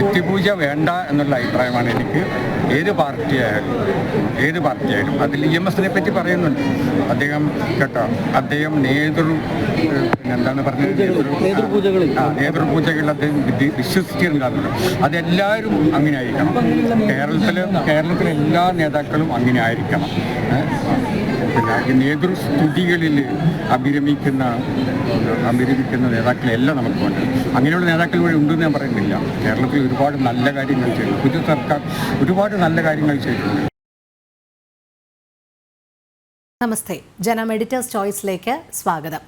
വ്യക്തിപൂജ വേണ്ട എന്നുള്ള അഭിപ്രായമാണ് എനിക്ക്. ഏത് പാർട്ടിയായാലും അതിൽ EMS പറ്റി പറയുന്നുണ്ട് അദ്ദേഹം കേട്ടോ. അദ്ദേഹം എന്താണ് പറഞ്ഞത്, നേതൃപൂജകളിൽ അദ്ദേഹം വിശ്വസിച്ചിട്ടുണ്ടാകുന്നു. അതെല്ലാവരും അങ്ങനെ ആയിരിക്കണം. കേരളത്തിലെ എല്ലാ നേതാക്കളും അങ്ങനെ ആയിരിക്കണം. പിന്നെ ഈ നേതൃസ്തുതികളിൽ അഭിരമിക്കുന്ന നേതാക്കളെല്ലാം നമുക്ക് വേണ്ട. അങ്ങനെയുള്ള നേതാക്കൾ വഴി ഉണ്ടെന്ന് ഞാൻ പറയുന്നില്ല. കേരളത്തിൽ ഒരുപാട് നല്ല കാര്യങ്ങൾ ചെയ്തു. പുതിയ സർക്കാർ ഒരുപാട് നല്ല കാര്യങ്ങൾ ചെയ്തിട്ടുണ്ട്. നമസ്തേ, ജനം എഡിറ്റേഴ്സ് ചോയ്സിലേക്ക് സ്വാഗതം.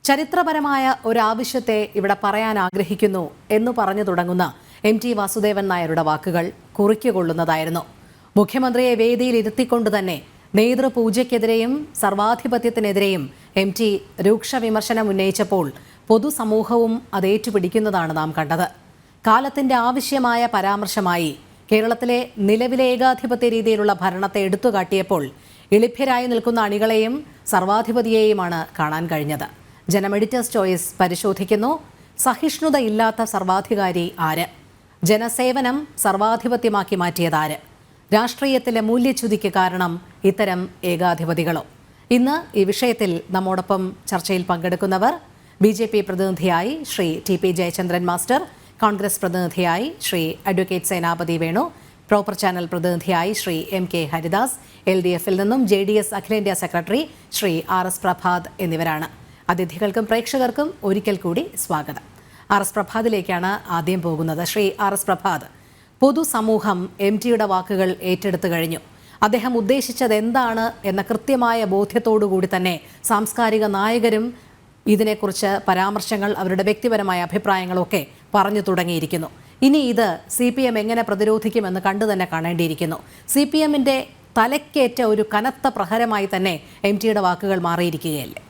ചരിത്രപരമായ ഒരാവശ്യത്തെ ഇവിടെ പറയാൻ ആഗ്രഹിക്കുന്നു എന്ന് പറഞ്ഞു തുടങ്ങുന്ന MT വാസുദേവൻ നായരുടെ വാക്കുകൾ കുറിക്കുകൊള്ളുന്നതായിരുന്നു. മുഖ്യമന്ത്രിയെ വേദിയിൽ ഇരുത്തിക്കൊണ്ട് തന്നെ നേതൃപൂജയ്ക്കെതിരെയും സർവാധിപത്യത്തിനെതിരെയും MT രൂക്ഷ വിമർശനം ഉന്നയിച്ചപ്പോൾ പൊതുസമൂഹവും അത് ഏറ്റുപിടിക്കുന്നതാണ് നാം കണ്ടത്. കാലത്തിന്റെ ആവശ്യമായ പരാമർശമായി കേരളത്തിലെ നിലവിലെ ഏകാധിപത്യ രീതിയിലുള്ള ഭരണത്തെ എടുത്തുകാട്ടിയപ്പോൾ എളിഭ്യരായി നിൽക്കുന്ന അണികളെയും സർവാധിപതിയെയുമാണ് കാണാൻ കഴിഞ്ഞത്. ജനം എഡിറ്റേഴ്സ് ചോയ്സ് പരിശോധിക്കുന്നു, സഹിഷ്ണുതയില്ലാത്ത സർവാധികാരി ആര്? ജനസേവനം സർവാധിപത്യമാക്കി മാറ്റിയതാര്? രാഷ്ട്രീയത്തിലെ മൂല്യച്യുതിക്ക് കാരണം ഇത്തരം ഏകാധിപതികളോ? ഇന്ന് ഈ വിഷയത്തിൽ നമ്മോടൊപ്പം ചർച്ചയിൽ പങ്കെടുക്കുന്നവർ BJP പ്രതിനിധിയായി ശ്രീ TP ജയചന്ദ്രൻ മാസ്റ്റർ, കോൺഗ്രസ് പ്രതിനിധിയായി ശ്രീ അഡ്വക്കേറ്റ് സേനാപതി വേണു, പ്രോപ്പർ ചാനൽ പ്രതിനിധിയായി ശ്രീ MK ഹരിദാസ്, LDF-ൽ നിന്നും JDS അഖിലേന്ത്യാ സെക്രട്ടറി ശ്രീ RS പ്രഭാത് എന്നിവരാണ്. അതിഥികൾക്കും പ്രേക്ഷകർക്കും ഒരിക്കൽ കൂടി സ്വാഗതം. RS പ്രഭാതിലേക്കാണ് ആദ്യം പോകുന്നത്. ശ്രീ RS പ്രഭാത്, പൊതുസമൂഹം MTയുടെ വാക്കുകൾ ഏറ്റെടുത്തു കഴിഞ്ഞു. അദ്ദേഹം ഉദ്ദേശിച്ചത് എന്താണ് എന്ന കൃത്യമായ ബോധ്യത്തോടുകൂടി തന്നെ സാംസ്കാരിക നായകരും ഇതിനെക്കുറിച്ച് പരാമർശങ്ങൾ, അവരുടെ വ്യക്തിപരമായ അഭിപ്രായങ്ങളൊക്കെ പറഞ്ഞു തുടങ്ങിയിരിക്കുന്നു. ഇനി ഇത് CPM എങ്ങനെ പ്രതിരോധിക്കുമെന്ന് കണ്ടു തന്നെ കാണേണ്ടിയിരിക്കുന്നു. CPM-ന്റെ തലക്കേറ്റ ഒരു കനത്ത പ്രഹരമായി തന്നെ MTയുടെ വാക്കുകൾ മാറിയിരിക്കുകയല്ലേ?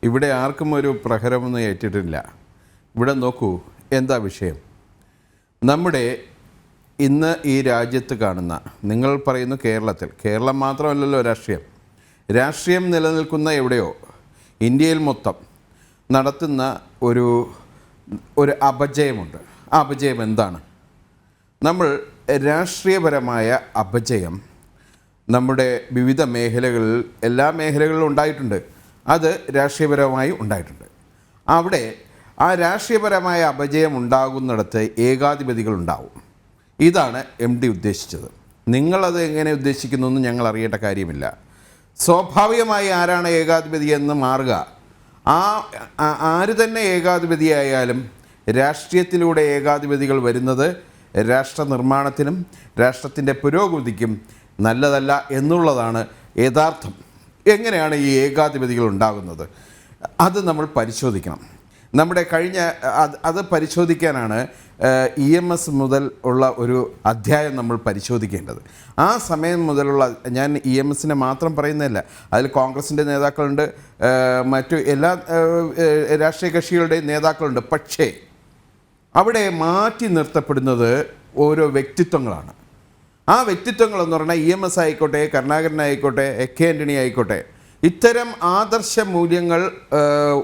ഇവിടെ ആർക്കും ഒരു പ്രഹരമൊന്നും ഏറ്റിട്ടില്ല. ഇവിടെ നോക്കൂ, എന്താ വിഷയം. നമ്മുടെ ഇന്ന് ഈ രാജ്യത്ത് കാണുന്ന, നിങ്ങൾ പറയുന്നു കേരളം മാത്രമല്ലല്ലോ രാഷ്ട്രീയം നിലനിൽക്കുന്ന എവിടെയോ ഇന്ത്യയിൽ മൊത്തം നടത്തുന്ന ഒരു അപജയമുണ്ട്. ആ അപജയം എന്താണ്? നമ്മൾ രാഷ്ട്രീയപരമായ അപജയം നമ്മുടെ വിവിധ മേഖലകളിൽ, എല്ലാ മേഖലകളിലും ഉണ്ടായിട്ടുണ്ട്. അത് രാഷ്ട്രീയപരമായി ഉണ്ടായിട്ടുണ്ട്. അവിടെ ആ രാഷ്ട്രീയപരമായ അപജയം ഉണ്ടാകുന്നിടത്ത് ഏകാധിപതികളുണ്ടാവും. ഇതാണ് MT ഉദ്ദേശിച്ചത്. നിങ്ങളത് എങ്ങനെ ഉദ്ദേശിക്കുന്നു എന്ന് ഞങ്ങൾ അറിയേണ്ട കാര്യമില്ല. സ്വാഭാവികമായി ആരാണ് ഏകാധിപതി എന്ന് മാറുക. ആര് തന്നെ ഏകാധിപതിയായാലും രാഷ്ട്രീയത്തിലൂടെ ഏകാധിപതികൾ വരുന്നത് രാഷ്ട്ര നിർമ്മാണത്തിനും രാഷ്ട്രത്തിൻ്റെ പുരോഗതിക്കും നല്ലതല്ല എന്നുള്ളതാണ് യഥാർത്ഥം. എങ്ങനെയാണ് ഈ ഏകാധിപതികൾ ഉണ്ടാകുന്നത് അത് നമ്മൾ പരിശോധിക്കണം. നമ്മുടെ അത് പരിശോധിക്കാനാണ് EMS മുതൽ ഉള്ള ഒരു അധ്യായം നമ്മൾ പരിശോധിക്കേണ്ടത്. ആ സമയം മുതലുള്ള, ഞാൻ EMS-നെ മാത്രം പറയുന്നില്ല, അതിൽ കോൺഗ്രസിൻ്റെ നേതാക്കളുണ്ട്, മറ്റു എല്ലാ രാഷ്ട്രീയ കക്ഷികളുടെയും നേതാക്കളുണ്ട്. പക്ഷേ അവിടെ മാറ്റി നിർത്തപ്പെടുന്നത് ഓരോ വ്യക്തിത്വങ്ങളാണ്. ആ വ്യക്തിത്വങ്ങളെന്ന് പറഞ്ഞാൽ EMS ആയിക്കോട്ടെ, കരുണാകരനായിക്കോട്ടെ, AK ആൻ്റണി ആയിക്കോട്ടെ, ഇത്തരം ആദർശ മൂല്യങ്ങൾ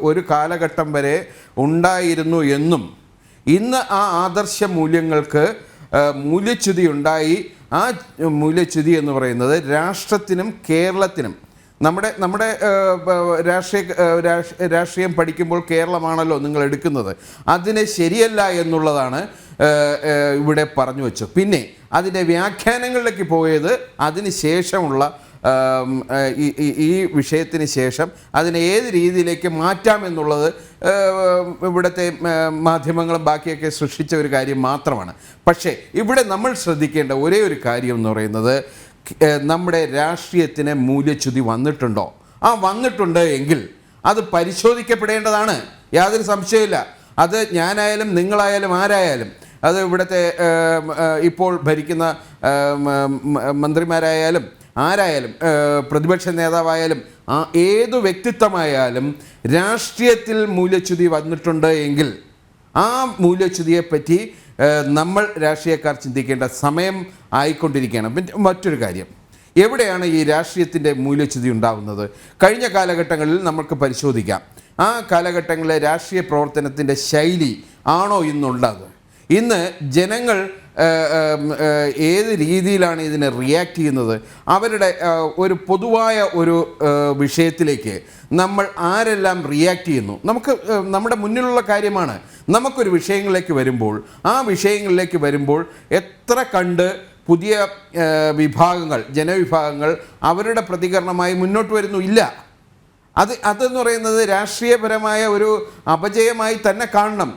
ഒരു കാലഘട്ടം വരെ ഉണ്ടായിരുന്നു എന്നും ഇന്ന് ആ ആദർശ മൂല്യങ്ങൾക്ക് മൂല്യച്യുതി ഉണ്ടായി. ആ മൂല്യച്യുതി എന്ന് പറയുന്നത് രാഷ്ട്രത്തിനും കേരളത്തിനും, നമ്മുടെ രാഷ്ട്രീയം പഠിക്കുമ്പോൾ കേരളമാണല്ലോ നിങ്ങൾ എടുക്കുന്നത്, അതിനെ ശരിയല്ല എന്നുള്ളതാണ് ഇവിടെ പറഞ്ഞു വെച്ചു. പിന്നെ അതിൻ്റെ വ്യാഖ്യാനങ്ങളിലേക്ക് പോയത് അതിന് ശേഷമുള്ള ഈ വിഷയത്തിന് ശേഷം അതിനെ ഏത് രീതിയിലേക്ക് മാറ്റാമെന്നുള്ളത് ഇവിടുത്തെ മാധ്യമങ്ങളും ബാക്കിയൊക്കെ സൃഷ്ടിച്ച ഒരു കാര്യം മാത്രമാണ്. പക്ഷേ ഇവിടെ നമ്മൾ ശ്രദ്ധിക്കേണ്ട ഒരേ ഒരു കാര്യം എന്ന് പറയുന്നത്, നമ്മുടെ രാഷ്ട്രീയത്തിന് മൂല്യച്യുതി വന്നിട്ടുണ്ടോ? വന്നിട്ടുണ്ട് എങ്കിൽ അത് പരിശോധിക്കപ്പെടേണ്ടതാണ്. യാതൊരു സംശയമില്ല. അത് ഞാനായാലും നിങ്ങളായാലും ആരായാലും, അത് ഇവിടുത്തെ ഇപ്പോൾ ഭരിക്കുന്ന മന്ത്രിമാരായാലും ആരായാലും, പ്രതിപക്ഷ നേതാവായാലും, ഏതു വ്യക്തിത്വമായാലും രാഷ്ട്രീയത്തിൽ മൂല്യച്യുതി വന്നിട്ടുണ്ട് എങ്കിൽ ആ മൂല്യച്യുതിയെപ്പറ്റി നമ്മൾ രാഷ്ട്രീയക്കാർ ചിന്തിക്കേണ്ട സമയം ആയിക്കൊണ്ടിരിക്കുകയാണ്. മറ്റൊരു കാര്യം, എവിടെയാണ് ഈ രാഷ്ട്രീയത്തിൻ്റെ മൂല്യച്യുതി ഉണ്ടാകുന്നത്? കഴിഞ്ഞ കാലഘട്ടങ്ങളിൽ നമുക്ക് പരിശോധിക്കാം. ആ കാലഘട്ടങ്ങളിലെ രാഷ്ട്രീയ പ്രവർത്തനത്തിൻ്റെ ശൈലി ആണോ ഇന്നുള്ളത്? ഇന്ന് ജനങ്ങൾ ഏത് രീതിയിലാണ് ഇതിനെ റിയാക്ട് ചെയ്യുന്നത്? അവരുടെ ഒരു പൊതുവായ ഒരു വിഷയത്തിലേക്ക് നമ്മൾ ആരെല്ലാം റിയാക്ട് ചെയ്യുന്നു? നമുക്ക് നമ്മുടെ മുന്നിലുള്ള കാര്യമാണ്. നമുക്കൊരു വിഷയങ്ങളിലേക്ക് വരുമ്പോൾ ആ വിഷയങ്ങളിലേക്ക് വരുമ്പോൾ എത്ര കണ്ട് പുതിയ വിഭാഗങ്ങൾ, ജനവിഭാഗങ്ങൾ അവരുടെ പ്രതികരണമായി മുന്നോട്ട് വരുന്നു? ഇല്ല. അതെന്ന് പറയുന്നത് രാഷ്ട്രീയപരമായ ഒരു അപജയമായി തന്നെ കാണണം.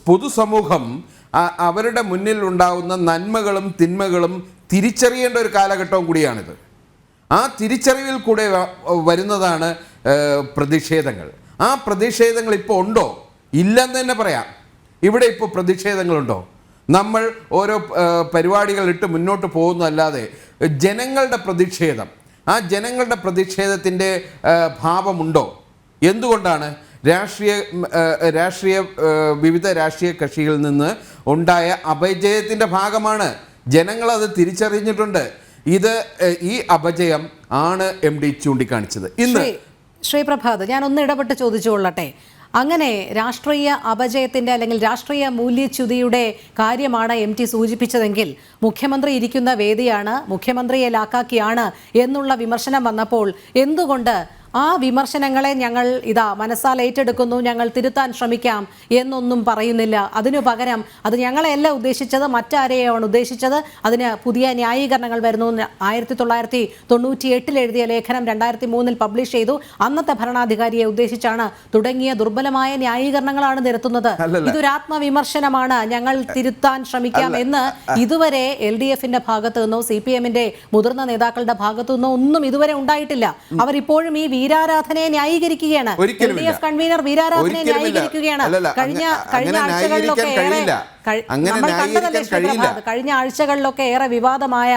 പൊതുസമൂഹം അവരുടെ മുന്നിൽ ഉണ്ടാവുന്ന നന്മകളും തിന്മകളും തിരിച്ചറിയേണ്ട ഒരു കാലഘട്ടവും കൂടിയാണിത്. ആ തിരിച്ചറിവിൽ കൂടെ വരുന്നതാണ് പ്രതിഷേധങ്ങൾ. ആ പ്രതിഷേധങ്ങൾ ഇപ്പോൾ ഉണ്ടോ? ഇല്ലെന്ന് തന്നെ പറയാം. ഇവിടെ ഇപ്പോൾ പ്രതിഷേധങ്ങളുണ്ടോ? നമ്മൾ ഓരോ പരിപാടികൾ ഇട്ട് മുന്നോട്ട് പോകുന്നതല്ലാതെ ജനങ്ങളുടെ പ്രതിഷേധം, ആ ജനങ്ങളുടെ പ്രതിഷേധത്തിൻ്റെ ഭാവമുണ്ടോ? എന്തുകൊണ്ടാണ്? വിവിധ രാഷ്ട്രീയ കക്ഷികളിൽ നിന്ന് ഉണ്ടായ അപജയത്തിൻ്റെ ഭാഗമാണ്. ജനങ്ങളത് തിരിച്ചറിഞ്ഞിട്ടുണ്ട്. ഈ അപജയം ആണ് MD ചൂണ്ടിക്കാണിച്ചത്. ഇന്ന് ശ്രീ പ്രഭാത്, ഞാൻ ഒന്ന് ഇടപെട്ട് ചോദിച്ചുകൊള്ളട്ടെ. അങ്ങനെ രാഷ്ട്രീയ അപജയത്തിൻ്റെ അല്ലെങ്കിൽ രാഷ്ട്രീയ മൂല്യച്യുതിയുടെ കാര്യമാണ് MT സൂചിപ്പിച്ചതെങ്കിൽ മുഖ്യമന്ത്രി ഇരിക്കുന്ന വേദിയാണ്, മുഖ്യമന്ത്രിയെ ലാക്കാക്കിയാണ് എന്നുള്ള വിമർശനം വന്നപ്പോൾ എന്തുകൊണ്ട് ആ വിമർശനങ്ങളെ ഞങ്ങൾ മനസ്സാൽ ഏറ്റെടുക്കുന്നു, ഞങ്ങൾ തിരുത്താൻ ശ്രമിക്കാം എന്നൊന്നും പറയുന്നില്ല? അതിനു പകരം അത് ഞങ്ങളെയല്ല ഉദ്ദേശിച്ചത്, മറ്റാരെയാണ് ഉദ്ദേശിച്ചത്, അതിന് പുതിയ ന്യായീകരണങ്ങൾ വരുന്നു. 1998 എഴുതിയ ലേഖനം 2003 പബ്ലിഷ് ചെയ്തു, അന്നത്തെ ഭരണാധികാരിയെ ഉദ്ദേശിച്ചാണ് തുടങ്ങിയ ദുർബലമായ ന്യായീകരണങ്ങളാണ് നിരത്തുന്നത്. ഇതൊരു ആത്മവിമർശനമാണ്, ഞങ്ങൾ തിരുത്താൻ ശ്രമിക്കാം എന്ന് ഇതുവരെ LDFന്റെ ഭാഗത്തു നിന്നോ CPMന്റെ മുതിർന്ന നേതാക്കളുടെ ഭാഗത്തു നിന്നോ ഒന്നും ഇതുവരെ ഉണ്ടായിട്ടില്ല. അവരിപ്പോഴും ഈ വീരാരാധനയെ ന്യായീകരിക്കുകയാണ്. LDF convener വീരാരാധനയെ ന്യായീകരിക്കുകയാണ്. കഴിഞ്ഞ ആഴ്ചകളിലൊക്കെ കഴിഞ്ഞ ആഴ്ചകളിലൊക്കെ ഏറെ വിവാദമായ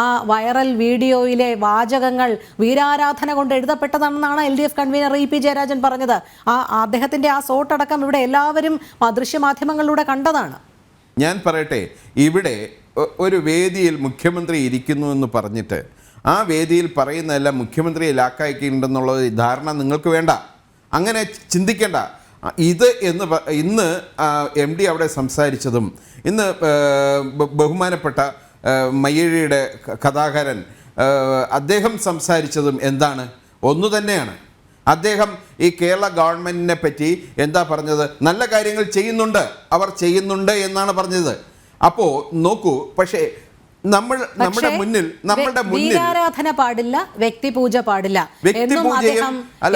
ആ വൈറൽ വീഡിയോയിലെ വാചകങ്ങൾ വീരാരാധന കൊണ്ട് എഴുതപ്പെട്ടതാണെന്നാണ് LDF കൺവീനർ EP ജയരാജൻ പറഞ്ഞത്. അദ്ദേഹത്തിന്റെ ആ സോട്ടടക്കം ഇവിടെ എല്ലാവരും ദൃശ്യമാധ്യമങ്ങളിലൂടെ കണ്ടതാണ്. ഞാൻ പറയട്ടെ, ഇവിടെ ഒരു വേദിയിൽ മുഖ്യമന്ത്രി ഇരിക്കുന്നു എന്ന് പറഞ്ഞിട്ട് ആ വേദിയിൽ പറയുന്നതെല്ലാം മുഖ്യമന്ത്രിയെ ലാക്കാക്കിയിട്ടുണ്ടെന്നുള്ള ധാരണ നിങ്ങൾക്ക് വേണ്ട. അങ്ങനെ ചിന്തിക്കേണ്ട. ഇന്ന് MD അവിടെ സംസാരിച്ചതും ഇന്ന് ബഹുമാനപ്പെട്ട മയ്യഴിയുടെ കഥാകാരൻ അദ്ദേഹം സംസാരിച്ചതും എന്താണ്? ഒന്നു തന്നെയാണ്. അദ്ദേഹം ഈ കേരള ഗവൺമെൻറ്റിനെ പറ്റി എന്താ പറഞ്ഞത്? നല്ല കാര്യങ്ങൾ അവർ ചെയ്യുന്നുണ്ട് എന്നാണ് പറഞ്ഞത്. അപ്പോൾ നോക്കൂ, പക്ഷേ നമ്മുടെ മുന്നിൽ വീരാരാധന പാടില്ല, വ്യക്തിപൂജ പാടില്ല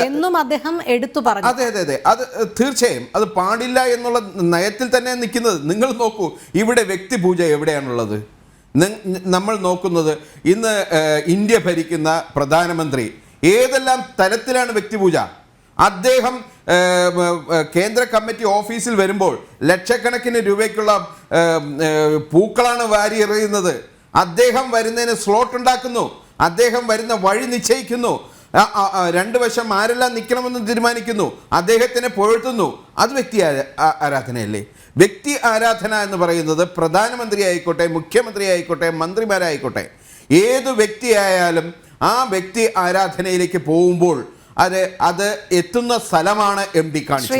എന്നും അദ്ദേഹം എടുത്തു പറഞ്ഞു. അതെ, അത് തീർച്ചയായും അത് പാടില്ല എന്നുള്ള നയത്തിൽ തന്നെ നിൽക്കുന്നത്. നിങ്ങൾ നോക്കൂ, ഇവിടെ വ്യക്തിപൂജ എവിടെയാണുള്ളത്? നമ്മൾ നോക്കുന്നത് ഇന്ന് ഇന്ത്യ ഭരിക്കുന്ന പ്രധാനമന്ത്രി ഏതെല്ലാം തലത്തിലാണ് വ്യക്തിപൂജ? അദ്ദേഹം കേന്ദ്ര കമ്മിറ്റി ഓഫീസിൽ വരുമ്പോൾ ലക്ഷക്കണക്കിന് രൂപയ്ക്കുള്ള പൂക്കളാണ് വാരി എറിയുന്നത്. അദ്ദേഹം വരുന്നതിന് സ്ലോട്ട് ഉണ്ടാക്കുന്നു, അദ്ദേഹം വരുന്ന വഴി നിശ്ചയിക്കുന്നു, രണ്ട് വശം ആരെല്ലാം നിൽക്കണമെന്ന് തീരുമാനിക്കുന്നു, അദ്ദേഹത്തിനെ പുകഴ്ത്തുന്നു. അത് വ്യക്തി ആരാധനയല്ലേ? വ്യക്തി ആരാധന എന്ന് പറയുന്നത് പ്രധാനമന്ത്രി ആയിക്കോട്ടെ, മുഖ്യമന്ത്രി ആയിക്കോട്ടെ, മന്ത്രിമാരായിക്കോട്ടെ, ഏത് വ്യക്തിയായാലും ആ വ്യക്തി ആരാധനയിലേക്ക് പോകുമ്പോൾ അത് എത്തുന്ന സ്ഥലമാണ് MD കാണിച്ചത്.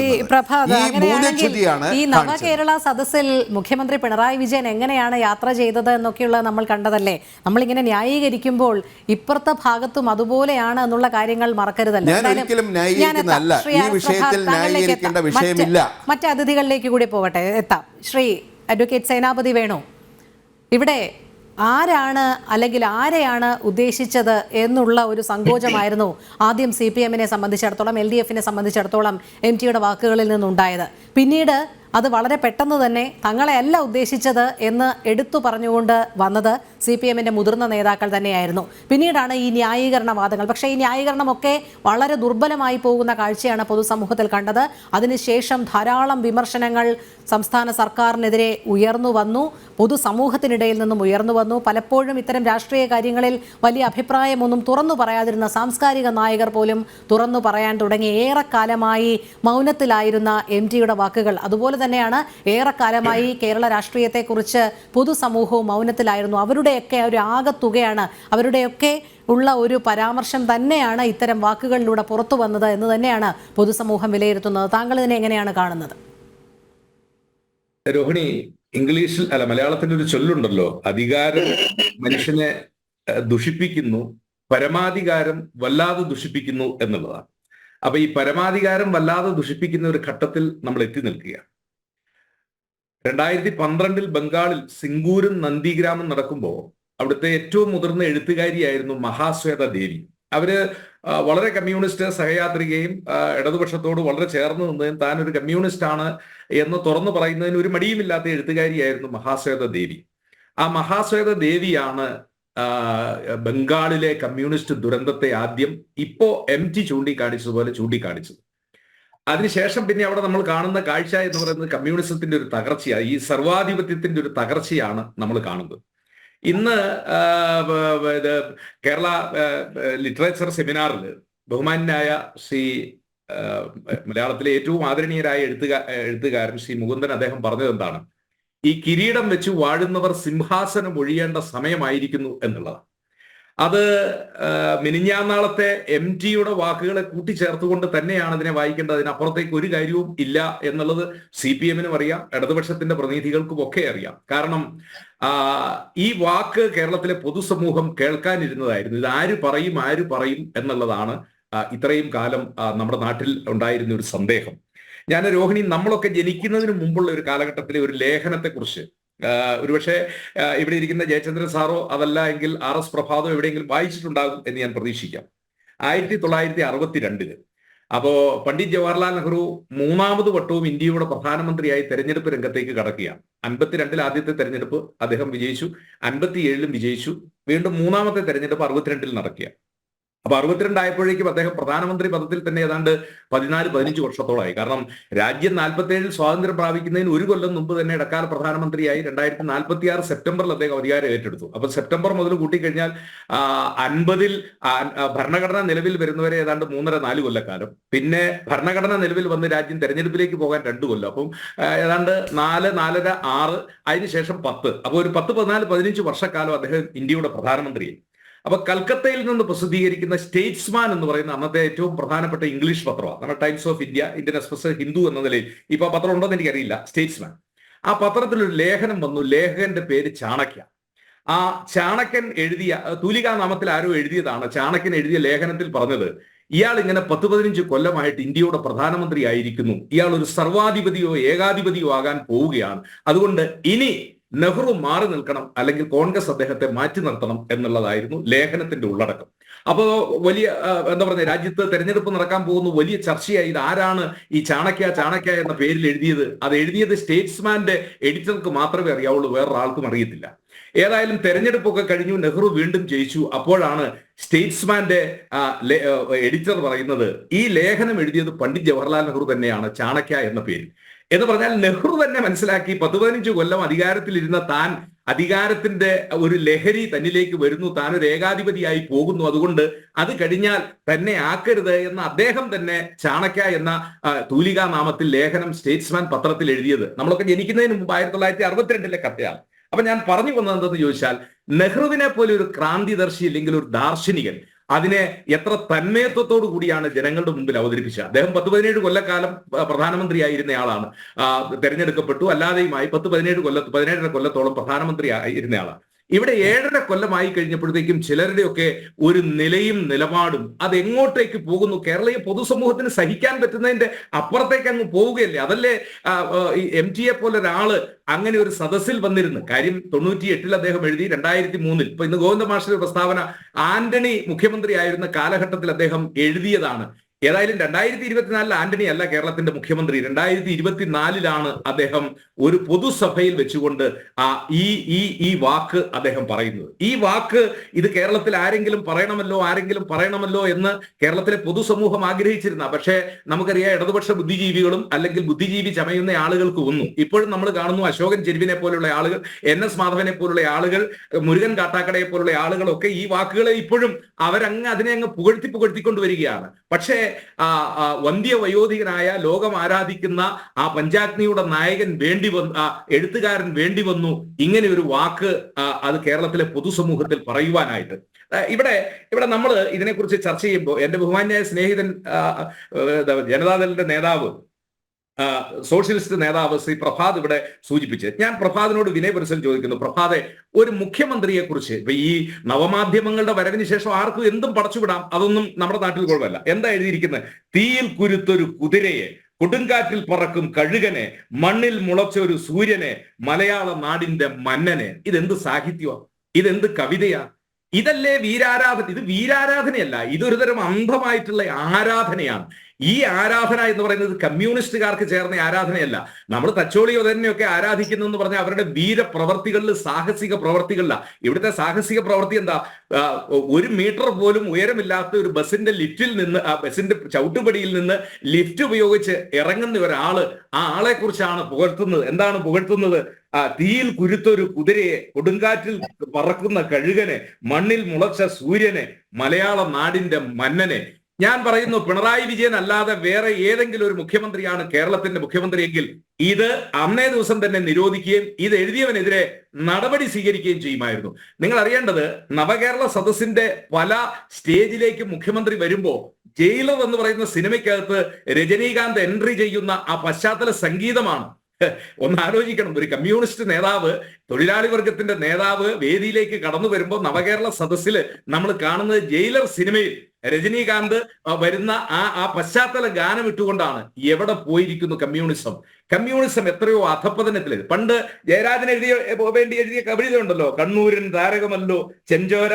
ഈ നവകേരള സദസ്സിൽ മുഖ്യമന്ത്രി പിണറായി വിജയൻ എങ്ങനെയാണ് യാത്ര ചെയ്തത് എന്നൊക്കെയുള്ളത് നമ്മൾ കണ്ടതല്ലേ. നമ്മളിങ്ങനെ ന്യായീകരിക്കുമ്പോൾ ഇപ്പുറത്തെ ഭാഗത്തും അതുപോലെയാണ് എന്നുള്ള കാര്യങ്ങൾ മറക്കരുതല്ലോ. മറ്റ് അതിഥികളിലേക്ക് കൂടി പോകട്ടെ, എത്താം. ശ്രീ അഡ്വക്കേറ്റ് സേനാപതി വേണു, ഇവിടെ ആരെയാണ് ഉദ്ദേശിച്ചത് എന്നുള്ള ഒരു സങ്കോചമായിരുന്നു ആദ്യം CPMനെ സംബന്ധിച്ചിടത്തോളം, LDFനെ സംബന്ധിച്ചിടത്തോളം MTയുടെ വാക്കുകളിൽ നിന്നുണ്ടായത്. പിന്നീട് അത് വളരെ പെട്ടെന്ന് തന്നെ തങ്ങളെയല്ല ഉദ്ദേശിച്ചത് എന്ന് എടുത്തു പറഞ്ഞുകൊണ്ട് വന്നത് CPMന്റെ മുതിർന്ന നേതാക്കൾ തന്നെയായിരുന്നു. പിന്നീടാണ് ഈ ന്യായീകരണവാദങ്ങൾ. പക്ഷേ ഈ ന്യായീകരണമൊക്കെ വളരെ ദുർബലമായി പോകുന്ന കാഴ്ചയാണ് പൊതുസമൂഹത്തിൽ കണ്ടത്. അതിനുശേഷം ധാരാളം വിമർശനങ്ങൾ സംസ്ഥാന സർക്കാരിനെതിരെ ഉയർന്നു വന്നു, പൊതുസമൂഹത്തിനിടയിൽ നിന്നും ഉയർന്നു വന്നു. പലപ്പോഴും ഇത്തരം രാഷ്ട്രീയ കാര്യങ്ങളിൽ വലിയ അഭിപ്രായമൊന്നും തുറന്നു പറയാതിരുന്ന സാംസ്കാരിക നായകർ പോലും തുറന്നു പറയാൻ തുടങ്ങി. ഏറെക്കാലമായി മൗനത്തിലായിരുന്ന MTയുടെ വാക്കുകൾ അതുപോലെ തന്നെയാണ്. ഏറെക്കാലമായി കേരള രാഷ്ട്രീയത്തെക്കുറിച്ച് പൊതുസമൂഹവും മൗനത്തിലായിരുന്നു. അവരുടെയൊക്കെ ഒരു ആകത്തുകയാണ്, അവരുടെയൊക്കെ ഉള്ള ഒരു പരാമർശം തന്നെയാണ് ഇത്തരം വാക്കുകളിലൂടെ പുറത്തു വന്നത് എന്ന് തന്നെയാണ് പൊതുസമൂഹം വിലയിരുത്തുന്നത്. താങ്കൾ ഇതിനെ എങ്ങനെയാണ് കാണുന്നത്? രോഹിണി, ഇംഗ്ലീഷിൽ അല്ല, മലയാളത്തിൽ ഒരു ചൊല്ലുണ്ടല്ലോ, അധികാരം മനുഷ്യനെ ദുഷിപ്പിക്കുന്നു, പരമാധികാരം വല്ലാതെ ദുഷിപ്പിക്കുന്നു എന്നുള്ളതാണ്. അപ്പൊ ഈ പരമാധികാരം വല്ലാതെ ദുഷിപ്പിക്കുന്ന ഒരു ഘട്ടത്തിൽ നമ്മൾ എത്തി നിൽക്കുക. 2012 ബംഗാളിൽ സിംഗൂരും നന്ദിഗ്രാമും നടക്കുമ്പോൾ അവിടുത്തെ ഏറ്റവും മുതിർന്ന എഴുത്തുകാരിയായിരുന്നു മഹാശ്വേത ദേവി. അവര് വളരെ കമ്മ്യൂണിസ്റ്റ് സഹയാത്രികയും ഇടതുപക്ഷത്തോട് വളരെ ചേർന്ന് നിന്നതും താൻ ഒരു കമ്മ്യൂണിസ്റ്റ് ആണ് എന്ന് തുറന്നു പറയുന്നതിന് ഒരു മടിയുമില്ലാത്ത എഴുത്തുകാരിയായിരുന്നു മഹാശ്വേത ദേവി. ആ മഹാശ്വേത ദേവിയാണ് ബംഗാളിലെ കമ്മ്യൂണിസ്റ്റ് ദുരന്തത്തെ ആദ്യം ഇപ്പോ MT ചൂണ്ടിക്കാണിച്ചതുപോലെ ചൂണ്ടിക്കാണിച്ചത്. അതിനുശേഷം പിന്നെ അവിടെ നമ്മൾ കാണുന്ന കാഴ്ച എന്ന് പറയുന്നത് കമ്മ്യൂണിസത്തിന്റെ ഒരു തകർച്ചയാണ്, ഈ സർവാധിപത്യത്തിന്റെ ഒരു തകർച്ചയാണ് നമ്മൾ കാണുന്നത്. ഇന്ന് കേരള ലിറ്ററേച്ചർ സെമിനാറിൽ ബഹുമാന്യനായ ശ്രീ മലയാളത്തിലെ ഏറ്റവും ആദരണീയരായ എഴുത്തുകാരൻ ശ്രീ മുകുന്ദൻ അദ്ദേഹം പറഞ്ഞത് എന്താണ്? ഈ കിരീടം വെച്ച് വാഴുന്നവർ സിംഹാസനം ഒഴിയേണ്ട സമയമായിരിക്കുന്നു എന്നുള്ളതാണ്. അത് മിനിഞ്ഞാന്നാളത്തെ MTയുടെ വാക്കുകളെ കൂട്ടിച്ചേർത്തുകൊണ്ട് തന്നെയാണ് ഇതിനെ വായിക്കേണ്ടത്. അതിനപ്പുറത്തേക്ക് ഒരു കാര്യവും ഇല്ല എന്നുള്ളത് CPM-നും അറിയാം, ഇടതുപക്ഷത്തിന്റെ പ്രതിനിധികൾക്കും ഒക്കെ അറിയാം. കാരണം ഈ വാക്ക് കേരളത്തിലെ പൊതുസമൂഹം കേൾക്കാനിരുന്നതായിരുന്നു. ഇത് ആര് പറയും എന്നുള്ളതാണ് ഇത്രയും കാലം നമ്മുടെ നാട്ടിൽ ഉണ്ടായിരുന്ന ഒരു സന്ദേഹം. ഞാൻ രോഹിണി, നമ്മളൊക്കെ ജനിക്കുന്നതിന് മുമ്പുള്ള ഒരു കാലഘട്ടത്തിലെ ഒരു ലേഖനത്തെക്കുറിച്ച് ഒരുപക്ഷെ ഇവിടെ ഇരിക്കുന്ന ജയചന്ദ്രൻ സാറോ അതല്ല എങ്കിൽ RS പ്രഭാതോ എവിടെയെങ്കിലും വായിച്ചിട്ടുണ്ടാകും എന്ന് ഞാൻ പ്രതീക്ഷിക്കാം. 1962 അപ്പോ പണ്ഡിറ്റ് ജവഹർലാൽ നെഹ്റു 3ാമത് വട്ടവും ഇന്ത്യയുടെ പ്രധാനമന്ത്രിയായി തെരഞ്ഞെടുപ്പ് രംഗത്തേക്ക് കടക്കുകയാണ്. 52 ആദ്യത്തെ തെരഞ്ഞെടുപ്പ് അദ്ദേഹം വിജയിച്ചു, 57 വിജയിച്ചു, വീണ്ടും 3ാമത്തെ തെരഞ്ഞെടുപ്പ് 62 നടക്കുക. അപ്പൊ 62 ആയപ്പോഴേക്കും അദ്ദേഹം പ്രധാനമന്ത്രി പദത്തിൽ തന്നെ ഏതാണ്ട് 14-15 വർഷത്തോളമായി. കാരണം രാജ്യം 47 സ്വാതന്ത്ര്യം പ്രാപിക്കുന്നതിന് ഒരു കൊല്ലം മുമ്പ് തന്നെ ഇടക്കാല പ്രധാനമന്ത്രിയായി 2046 സെപ്റ്റംബറിൽ അദ്ദേഹം അധികാരം ഏറ്റെടുത്തു. അപ്പൊ സെപ്റ്റംബർ മുതൽ കൂട്ടിക്കഴിഞ്ഞാൽ 50-ൽ ഭരണഘടന നിലവിൽ വരുന്നവരെ ഏതാണ്ട് 3.5-4 കൊല്ലക്കാലം, പിന്നെ ഭരണഘടന നിലവിൽ വന്ന് രാജ്യം തെരഞ്ഞെടുപ്പിലേക്ക് പോകാൻ 2 കൊല്ലം, അപ്പം ഏതാണ്ട് 4, 4.5, 6, അതിനുശേഷം 10. അപ്പോൾ ഒരു 10, 14, 15 വർഷക്കാലം അദ്ദേഹം ഇന്ത്യയുടെ പ്രധാനമന്ത്രിയായി. അപ്പൊ കൽക്കത്തയിൽ നിന്ന് പ്രസിദ്ധീകരിക്കുന്ന സ്റ്റേറ്റ്സ്മാൻ എന്ന് പറയുന്ന അന്നത്തെ ഏറ്റവും പ്രധാനപ്പെട്ട ഇംഗ്ലീഷ് പത്രമാണ്. നമ്മുടെ times of India, Indian express, Hindu എന്ന നിലയിൽ ഇപ്പൊ പത്രം ഉണ്ടോ എന്ന് എനിക്കറിയില്ല. സ്റ്റേറ്റ്സ്മാൻ, ആ പത്രത്തിലൊരു ലേഖനം വന്നു. ലേഖകന്റെ പേര് ചാണക്യ. ആ ചാണക്യൻ എഴുതിയ തൂലികാ നാമത്തിൽ ആരോ എഴുതിയതാണ്. ചാണക്യൻ എഴുതിയ ലേഖനത്തിൽ പറഞ്ഞത്, ഇയാൾ ഇങ്ങനെ 10-15 കൊല്ലമായിട്ട് ഇന്ത്യയുടെ പ്രധാനമന്ത്രി ആയിരിക്കുന്നു, ഇയാൾ ഒരു സർവാധിപതിയോ ഏകാധിപതിയോ ആകാൻ പോവുകയാണ്, അതുകൊണ്ട് ഇനി നെഹ്റു മാറി നിൽക്കണം, അല്ലെങ്കിൽ കോൺഗ്രസ് അദ്ദേഹത്തെ മാറ്റി നിർത്തണം എന്നുള്ളതായിരുന്നു ലേഖനത്തിന്റെ ഉള്ളടക്കം. അപ്പോൾ വലിയ എന്താ പറയുക, രാജ്യത്ത് തെരഞ്ഞെടുപ്പ് നടക്കാൻ പോകുന്നു, വലിയ ചർച്ചയായി. ഇത് ആരാണ് ഈ ചാണക്യ എന്ന പേരിൽ എഴുതിയത്? അത് എഴുതിയത് സ്റ്റേറ്റ്സ്മാന്റെ എഡിറ്റർക്ക് മാത്രമേ അറിയാവുള്ളൂ, വേറൊരാൾക്കും അറിയത്തില്ല. ഏതായാലും തെരഞ്ഞെടുപ്പൊക്കെ കഴിഞ്ഞു, നെഹ്റു വീണ്ടും ജയിച്ചു. അപ്പോഴാണ് സ്റ്റേറ്റ്സ്മാന്റെ എഡിറ്റർ പറയുന്നത്, ഈ ലേഖനം എഴുതിയത് പണ്ഡിറ്റ് ജവഹർലാൽ നെഹ്റു തന്നെയാണ്, ചാണക്യ എന്ന പേരിൽ. എന്ന് പറഞ്ഞാൽ നെഹ്റു തന്നെ മനസ്സിലാക്കി 10-15 കൊല്ലം അധികാരത്തിലിരുന്ന താൻ അധികാരത്തിന്റെ ഒരു ലഹരി തന്നിലേക്ക് വരുന്നു, താൻ ഒരു ഏകാധിപതിയായി പോകുന്നു, അതുകൊണ്ട് അത് കഴിഞ്ഞാൽ തന്നെ ആക്കരുത് എന്ന് അദ്ദേഹം തന്നെ ചാണക്യ എന്ന തൂലികാ നാമത്തിൽ ലേഖനം സ്റ്റേറ്റ്സ്മാൻ പത്രത്തിൽ എഴുതിയത് നമ്മളൊക്കെ ജനിക്കുന്നതിന് മുമ്പ് 1962 കഥയാണ്. അപ്പൊ ഞാൻ പറഞ്ഞു വന്നത് എന്തെന്ന് ചോദിച്ചാൽ, നെഹ്റുവിനെ പോലെ ഒരു ക്രാന്തിദർശി അല്ലെങ്കിൽ ഒരു ദാർശനികൻ അതിനെ എത്ര തന്മയത്വത്തോടു കൂടിയാണ് ജനങ്ങളുടെ മുമ്പിൽ അവതരിപ്പിച്ചത്. അദ്ദേഹം 10-17 കൊല്ലക്കാലം പ്രധാനമന്ത്രിയായിരുന്ന ആളാണ്, തെരഞ്ഞെടുക്കപ്പെട്ടു, അല്ലാതെയുമായി 17 കൊല്ലത്തോളം പ്രധാനമന്ത്രി ആയിരുന്നയാളാണ്. ഇവിടെ 7.5 കൊല്ലമായി കഴിഞ്ഞപ്പോഴത്തേക്കും ചിലരുടെയൊക്കെ ഒരു നിലയും നിലപാടും അത് എങ്ങോട്ടേക്ക് പോകുന്നു, കേരളീയ പൊതുസമൂഹത്തിന് സഹിക്കാൻ പറ്റുന്നതിന്റെ അപ്പുറത്തേക്ക് അങ്ങ് പോവുകയല്ലേ. അതല്ലേ MTയെ പോലെ ഒരാള് അങ്ങനെ ഒരു സദസ്സിൽ വന്നിരുന്നു. കാര്യം 98 അദ്ദേഹം എഴുതി, 2003 ഇപ്പൊ ഇന്ന് ഗോവിന്ദ മാഷിന്റെ പ്രസ്താവന ആന്റണി മുഖ്യമന്ത്രി ആയിരുന്ന കാലഘട്ടത്തിൽ അദ്ദേഹം എഴുതിയതാണ്. ഏതായാലും 2024 ആന്റണി അല്ല കേരളത്തിന്റെ മുഖ്യമന്ത്രി, 2024 അദ്ദേഹം ഒരു പൊതുസഭയിൽ വെച്ചുകൊണ്ട് ഈ വാക്ക് അദ്ദേഹം പറയുന്നത്. ഈ വാക്ക് ഇത് കേരളത്തിൽ ആരെങ്കിലും പറയണമല്ലോ എന്ന് കേരളത്തിലെ പൊതുസമൂഹം ആഗ്രഹിച്ചിരുന്ന, പക്ഷേ നമുക്കറിയാം ഇടതുപക്ഷ ബുദ്ധിജീവികളും അല്ലെങ്കിൽ ബുദ്ധിജീവി ചമയുന്ന ആളുകൾക്ക് ഒന്നും ഇപ്പോഴും നമ്മൾ കാണുന്നു. അശോകൻ ചെരുവിനെ പോലുള്ള ആളുകൾ, NS മാധവനെ പോലുള്ള ആളുകൾ, മുരുകൻ കാട്ടാക്കടയെ പോലുള്ള ആളുകളൊക്കെ ഈ വാക്കുകളെ ഇപ്പോഴും അതിനെ അങ്ങ് പുകഴ്ത്തിക്കൊണ്ടുവരികയാണ്. പക്ഷേ വന്ധ്യ വയോധികനായ ലോകം ആരാധിക്കുന്ന ആ പഞ്ചാഗ്നിയുടെ നായകൻ എഴുത്തുകാരൻ വേണ്ടി വന്നു ഇങ്ങനെ ഒരു വാക്ക് അത് കേരളത്തിലെ പൊതുസമൂഹത്തിൽ പറയുവാനായിട്ട്. ഇവിടെ നമ്മൾ ഇതിനെക്കുറിച്ച് ചർച്ച ചെയ്യുമ്പോൾ എൻ്റെ ബഹുമാന്യായ സ്നേഹിതൻ ജനതാദളിന്റെ നേതാവ് സോഷ്യലിസ്റ്റ് നേതാവ് ശ്രീ പ്രഭാത് ഇവിടെ സൂചിപ്പിച്ചത്. ഞാൻ പ്രഭാതിനോട് വിനയപരിസരം ചോദിക്കുന്നു. പ്രഭാതെ, ഒരു മുഖ്യമന്ത്രിയെ കുറിച്ച് ഇപ്പൊ ഈ നവമാധ്യമങ്ങളുടെ വരവിന് ശേഷം ആർക്കും എന്തും പടച്ചുവിടാം, അതൊന്നും നമ്മുടെ നാട്ടിൽ കുഴപ്പമില്ല. എന്താ എഴുതിയിരിക്കുന്നത്? തീയിൽ കുരുത്തൊരു കുതിരയെ, കൊടുങ്കാറ്റിൽ പറക്കും കഴുകനെ, മണ്ണിൽ മുളച്ച ഒരു സൂര്യനെ, മലയാള നാടിന്റെ മന്നനെ. ഇതെന്ത് സാഹിത്യമാണ്? ഇതെന്ത് കവിതയാ? ഇതല്ലേ വീരാരാധന? ഇത് വീരാരാധനയല്ല, ഇതൊരു തരം അന്ധമായിട്ടുള്ള ആരാധനയാണ്. ഈ ആരാധന എന്ന് പറയുന്നത് കമ്മ്യൂണിസ്റ്റുകാർക്ക് ചേർന്ന ആരാധനയല്ല. നമ്മൾ തച്ചോളി യോധനെയൊക്കെ ആരാധിക്കുന്നു എന്ന് പറഞ്ഞാൽ അവരുടെ വീരപ്രവർത്തികളിൽ, സാഹസിക പ്രവർത്തികളിലാണ്. ഇവിടുത്തെ സാഹസിക പ്രവൃത്തി എന്താ? 1 മീറ്റർ പോലും ഉയരമില്ലാത്ത ഒരു ബസിന്റെ ലിഫ്റ്റിൽ നിന്ന്, ആ ബസിന്റെ ചവിട്ടുപടിയിൽ നിന്ന് ലിഫ്റ്റ് ഉപയോഗിച്ച് ഇറങ്ങുന്ന ഒരാള്, ആ ആളെ കുറിച്ചാണ് പുകഴ്ത്തുന്നത്. എന്താണ് പുകഴ്ത്തുന്നത്? തീയിൽ കുരുത്തൊരു കുതിരയെ, കൊടുങ്കാറ്റിൽ പറക്കുന്ന കഴുകനെ, മണ്ണിൽ മുളച്ച സൂര്യനെ, മലയാള നാടിന്റെ മന്നനെ. ഞാൻ പറയുന്നു, പിണറായി വിജയൻ അല്ലാതെ വേറെ ഏതെങ്കിലും ഒരു മുഖ്യമന്ത്രിയാണ് കേരളത്തിന്റെ മുഖ്യമന്ത്രിയെങ്കിൽ ഇത് അന്നേ ദിവസം തന്നെ നിരോധിക്കുകയും ഇത് എഴുതിയവനെതിരെ നടപടി സ്വീകരിക്കുകയും ചെയ്യുമായിരുന്നു. നിങ്ങൾ അറിയേണ്ടത്, നവകേരള സദസ്സിന്റെ പല സ്റ്റേജിലേക്ക് മുഖ്യമന്ത്രി വരുമ്പോ ജയിലർ എന്ന് പറയുന്ന സിനിമയ്ക്കകത്ത് രജനീകാന്ത് എൻട്രി ചെയ്യുന്ന ആ പശ്ചാത്തല സംഗീതമാണ്. ഒന്ന് ആലോചിക്കണം, ഒരു കമ്മ്യൂണിസ്റ്റ് നേതാവ്, തൊഴിലാളി വർഗത്തിന്റെ നേതാവ് വേദിയിലേക്ക് കടന്നു വരുമ്പോൾ നവകേരള സദസ്സിൽ നമ്മൾ കാണുന്നത് ജയിലർ സിനിമയിൽ രജനീകാന്ത് വരുന്ന ആ പശ്ചാത്തല ഗാനം ഇട്ടുകൊണ്ടാണ്. എവിടെ പോയിരിക്കുന്നു കമ്മ്യൂണിസം? കമ്മ്യൂണിസം എത്രയോ അധപ്പതനത്തിൽ. പണ്ട് ജയരാജൻ വേണ്ടി എഴുതിയ കവിത ഉണ്ടല്ലോ, കണ്ണൂരിൻ താരകമല്ലോ ചെഞ്ചോര,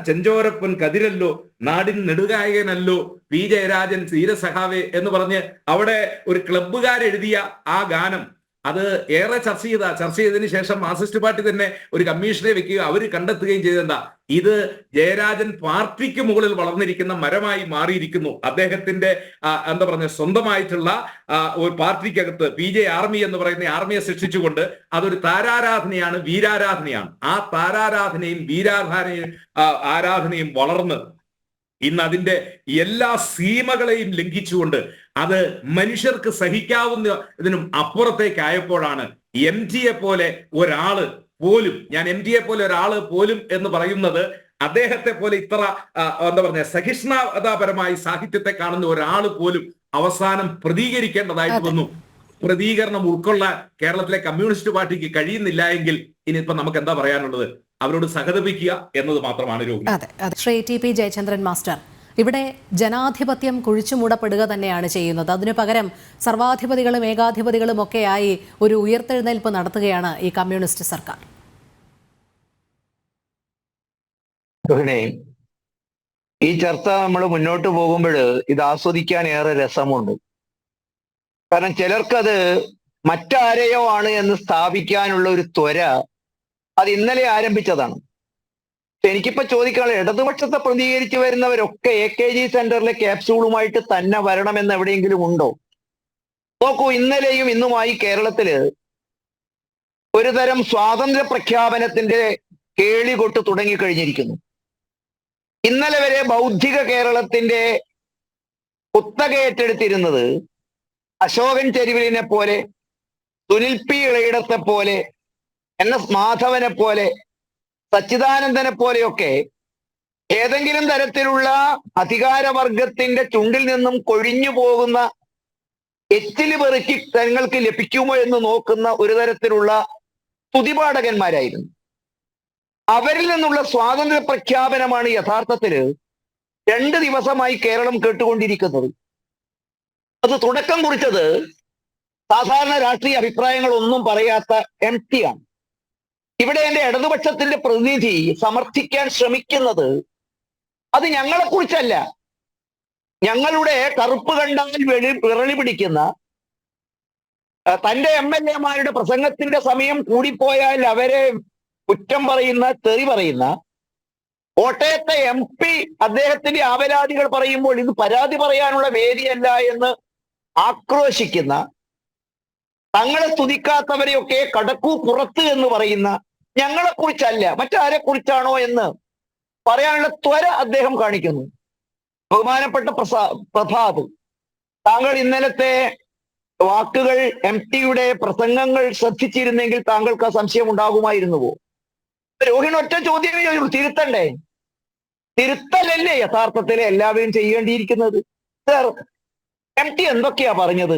ചെഞ്ചോരപ്പൻ കതിരല്ലോ, നാടിൻ നെടുകായകനല്ലോ പി ജയരാജൻ ധീരസഖാവേ എന്ന് പറഞ്ഞ് അവിടെ ഒരു ക്ലബ്ബുകാരെഴുതിയ ആ ഗാനം, അത് ഏറെ ചർച്ച ചെയ്തതിന് ശേഷം മാർക്സിസ്റ്റ് പാർട്ടി തന്നെ ഒരു കമ്മീഷനെ വെക്കുക, അവർ കണ്ടെത്തുകയും ചെയ്തെന്താ, ഇത് ജയരാജൻ പാർട്ടിക്ക് മുകളിൽ വളർന്നിരിക്കുന്ന മരമായി മാറിയിരിക്കുന്നു. അദ്ദേഹത്തിന്റെ എന്താ പറഞ്ഞ സ്വന്തമായിട്ടുള്ള ഒരു പാർട്ടിക്കകത്ത് PJ ആർമി എന്ന് പറയുന്ന ആർമിയെ സൃഷ്ടിച്ചുകൊണ്ട് അതൊരു താരാരാധനയാണ്, വീരാരാധനയാണ്. ആ താരാരാധനയും ആരാധനയും വളർന്ന് ഇന്ന് അതിന്റെ എല്ലാ സീമകളെയും ലംഘിച്ചുകൊണ്ട് അത് മനുഷ്യർക്ക് സഹിക്കാവുന്നതിനും അപ്പുറത്തേക്കായപ്പോഴാണ് MT പോലെ ഒരാള് പോലും, ഞാൻ MT പോലെ ഒരാള് പോലും എന്ന് പറയുന്നത്, അദ്ദേഹത്തെ പോലെ ഇത്ര എന്താ പറഞ്ഞ സഹിഷ്ണുതാപരമായി സാഹിത്യത്തെ കാണുന്ന ഒരാൾ പോലും അവസാനം പ്രതികരിക്കേണ്ടതായിട്ട് വന്നു. പ്രതികരണം ഉൾക്കൊള്ളാൻ കേരളത്തിലെ കമ്മ്യൂണിസ്റ്റ് പാർട്ടിക്ക് കഴിയുന്നില്ല എങ്കിൽ ഇനിയിപ്പോ നമുക്ക് എന്താ പറയാനുള്ളത്? അവരോട് സഹതപിക്കുക എന്നത് മാത്രമാണ് രോഗി. അതെ, ശ്രീ TP ജയചന്ദ്രൻ മാസ്റ്റർ, ഇവിടെ ജനാധിപത്യം കുഴിച്ചുമൂടപ്പെടുക തന്നെയാണ് ചെയ്യുന്നത്. അതിനു പകരം സർവാധിപതികളും ഏകാധിപതികളും ഒക്കെയായി ഒരു ഉയർത്തെഴുന്നേൽപ്പ് നടത്തുകയാണ് ഈ കമ്മ്യൂണിസ്റ്റ് സർക്കാർ. ഈ ചർച്ച നമ്മൾ മുന്നോട്ട് പോകുമ്പോൾ ഇത് ആസ്വദിക്കാൻ ഏറെ രസമുണ്ട്. കാരണം ചിലർക്കത് മറ്റാരെയോ ആണ് എന്ന് സ്ഥാപിക്കാനുള്ള ഒരു ത്വര അത് ഇന്നലെ ആരംഭിച്ചതാണ്. എനിക്കിപ്പോ ചോദിക്കാനുള്ള, ഇടതുപക്ഷത്തെ പ്രതികരിച്ച് വരുന്നവരൊക്കെ AKG സെന്ററിലെ ക്യാപ്സ്യൂളുമായിട്ട് തന്നെ വരണമെന്ന് എവിടെയെങ്കിലും ഉണ്ടോ? നോക്കൂ, ഇന്നലെയും ഇന്നുമായി കേരളത്തില് ഒരു തരം സ്വാതന്ത്ര്യ പ്രഖ്യാപനത്തിന്റെ കേളി കൊട്ട് തുടങ്ങിക്കഴിഞ്ഞിരിക്കുന്നു. ഇന്നലെ വരെ ബൗദ്ധിക കേരളത്തിന്റെ കുത്തക ഏറ്റെടുത്തിരുന്നത് അശോകൻ ചെരുവിലിനെ പോലെ, സുനിൽ P ഇളയിടത്തെ പോലെ, NS മാധവനെ പോലെ, സച്ചിദാനന്ദനെ പോലെയൊക്കെ ഏതെങ്കിലും തരത്തിലുള്ള അധികാരവർഗത്തിന്റെ ചുണ്ടിൽ നിന്നും കൊഴിഞ്ഞു പോകുന്ന എച്ചില് പെറുക്കി തങ്ങൾക്ക് ലഭിക്കുമോ എന്ന് നോക്കുന്ന ഒരു തരത്തിലുള്ള സ്തുതിപാഠകന്മാരായിരുന്നു. അവരിൽ നിന്നുള്ള സ്വാതന്ത്ര്യ പ്രഖ്യാപനമാണ് യഥാർത്ഥത്തില് 2 ദിവസമായി കേരളം കേട്ടുകൊണ്ടിരിക്കുന്നത്. അത് തുടക്കം കുറിച്ചത് സാധാരണ രാഷ്ട്രീയ അഭിപ്രായങ്ങളൊന്നും പറയാത്ത MT ആണ്. ഇവിടെ എന്റെ ഇടതുപക്ഷത്തിന്റെ പ്രതിനിധി സമർത്ഥിക്കാൻ ശ്രമിക്കുന്നത് അത് ഞങ്ങളെ കുറിച്ചല്ല, ഞങ്ങളുടെ കറുപ്പ് കണ്ടാൽ വിറളി പിടിക്കുന്ന, തന്റെ MLA-മാരുടെ പ്രസംഗത്തിന്റെ സമയം കൂടിപ്പോയാൽ അവരെ കുറ്റം പറയുന്ന, തെറി പറയുന്ന കോട്ടയത്തെ MP അദ്ദേഹത്തിന്റെ ആവലാതികൾ പറയുമ്പോൾ ഇത് പരാതി പറയാനുള്ള വേദിയല്ല എന്ന് ആക്രോശിക്കുന്ന, തങ്ങളെ സ്തുതിക്കാത്തവരെയൊക്കെ കടക്കൂ പുറത്ത് എന്ന് പറയുന്ന, ഞങ്ങളെ കുറിച്ചല്ല മറ്റാരെ കുറിച്ചാണോ എന്ന് പറയാനുള്ള ത്വര അദ്ദേഹം കാണിക്കുന്നു. ബഹുമാനപ്പെട്ട പ്രഭാത്, താങ്കൾ ഇന്നലത്തെ വാക്കുകൾ, MTയുടെ പ്രസംഗങ്ങൾ ശ്രദ്ധിച്ചിരുന്നെങ്കിൽ താങ്കൾക്ക് ആ സംശയം ഉണ്ടാകുമായിരുന്നുവോ? രോഹിണി ഒറ്റ ചോദ്യമേ തിരുത്തണ്ടേ? തിരുത്തലല്ലേ യഥാർത്ഥത്തിൽ എല്ലാവരും ചെയ്യേണ്ടിയിരിക്കുന്നത്? സർ, MT എന്തൊക്കെയാ പറഞ്ഞത്?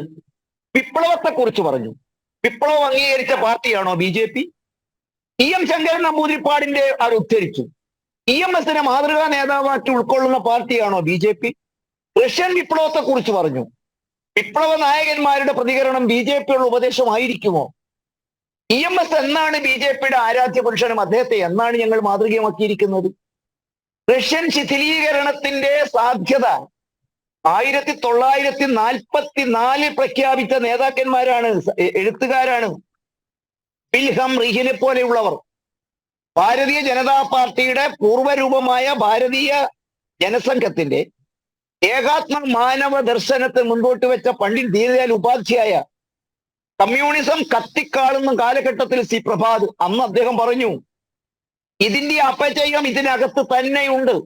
വിപ്ലവത്തെക്കുറിച്ച് പറഞ്ഞു. വിപ്ലവം അംഗീകരിച്ച പാർട്ടിയാണോ BJP? EM ശങ്കരൻ നമ്പൂതിരിപ്പാടിന്റെ അവർ ഉദ്ധരിച്ചു. EMSനെ മാതൃകാ നേതാവാക്കി ഉൾക്കൊള്ളുന്ന പാർട്ടിയാണോ BJP? റഷ്യൻ വിപ്ലവത്തെക്കുറിച്ച് പറഞ്ഞു. വിപ്ലവ നായകന്മാരുടെ പ്രതികരണം BJPയുള്ള ഉപദേശമായിരിക്കുമോ? EMS എന്നാണ് BJPയുടെ ആരാധ്യ പുരുഷനും അദ്ദേഹത്തെ എന്നാണ് ഞങ്ങൾ മാതൃകയാക്കിയിരിക്കുന്നത്? റഷ്യൻ ശിഥിലീകരണത്തിന്റെ സാധ്യത 1944 പ്രഖ്യാപിച്ച നേതാക്കന്മാരാണ്, എഴുത്തുകാരാണ്. വിൽഹം റീഹിനെ പോലെയുള്ളവർ. ഭാരതീയ ജനതാ പാർട്ടിയുടെ പൂർവ്വരൂപമായ ഭാരതീയ ജനസംഘത്തിന്റെ ഏകാത്മ മാനവ ദർശനത്തെ മുൻപോട്ട് വെച്ച പണ്ഡിറ്റ് ദീനദയാൽ ഉപാധ്യായ കമ്മ്യൂണിസം കത്തിക്കാളുന്ന കാലഘട്ടത്തിൽ സി പ്രഭാത് അന്ന് അദ്ദേഹം പറഞ്ഞു, ഇതിന്റെ അപചയം ഇതിനകത്ത് തന്നെയുണ്ട്,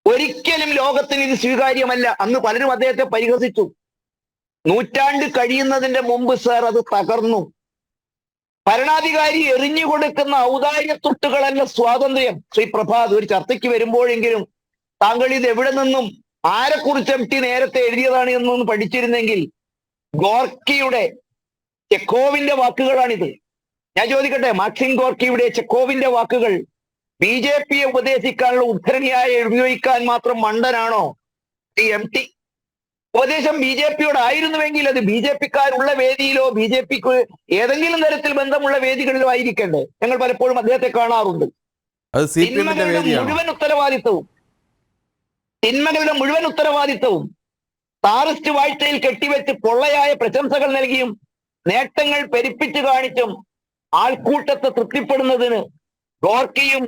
ഒരിക്കലും ലോകത്തിന് ഇത് സ്വീകാര്യമല്ല. അന്ന് പലരും അദ്ദേഹത്തെ പരിഹസിച്ചു. നൂറ്റാണ്ട് കഴിയുന്നതിന്റെ മുമ്പ് സാർ അത് തകർന്നു. ഭരണാധികാരി എറിഞ്ഞു കൊടുക്കുന്ന ഔദാര്യത്തൊട്ടുകളല്ല സ്വാതന്ത്ര്യം. ശ്രീ പ്രഭാത്, ഒരു ചർച്ചയ്ക്ക് വരുമ്പോഴെങ്കിലും താങ്കൾ ഇത് എവിടെ നിന്നും ആരെക്കുറിച്ച് MT നേരത്തെ എഴുതിയതാണ് എന്നൊന്ന് പഠിച്ചിരുന്നെങ്കിൽ. ഗോർക്കിയുടെ, ചെക്കോവിന്റെ വാക്കുകളാണിത്. ഞാൻ ചോദിക്കട്ടെ, മാക്സിം ഗോർക്കിയുടെ, ചെക്കോവിന്റെ വാക്കുകൾ BJPയെ ഉപദേശിക്കാനുള്ള ഉദ്ധരണിയായി ഉപയോഗിക്കാൻ മാത്രം മണ്ടനാണോ ഈ MT? ഉപദേശം BJPയോട് ആയിരുന്നുവെങ്കിൽ അത് BJPക്കാരുള്ള വേദിയിലോ BJPക്ക് ഏതെങ്കിലും തരത്തിൽ ബന്ധമുള്ള വേദികളിലോ ആയിരിക്കണ്ടേ? ഞങ്ങൾ പലപ്പോഴും അദ്ദേഹത്തെ കാണാറുണ്ട്. തിന്മകളുടെ മുഴുവൻ ഉത്തരവാദിത്വവും താറിസ്റ്റ് വാഴ്ചയിൽ കെട്ടിവെച്ച് പൊള്ളയായ പ്രശംസകൾ നൽകിയും നേട്ടങ്ങൾ പെരുപ്പിച്ചു കാണിച്ചും ആൾക്കൂട്ടത്തെ തൃപ്തിപ്പെടുന്നതിന് ഗോർക്കിയും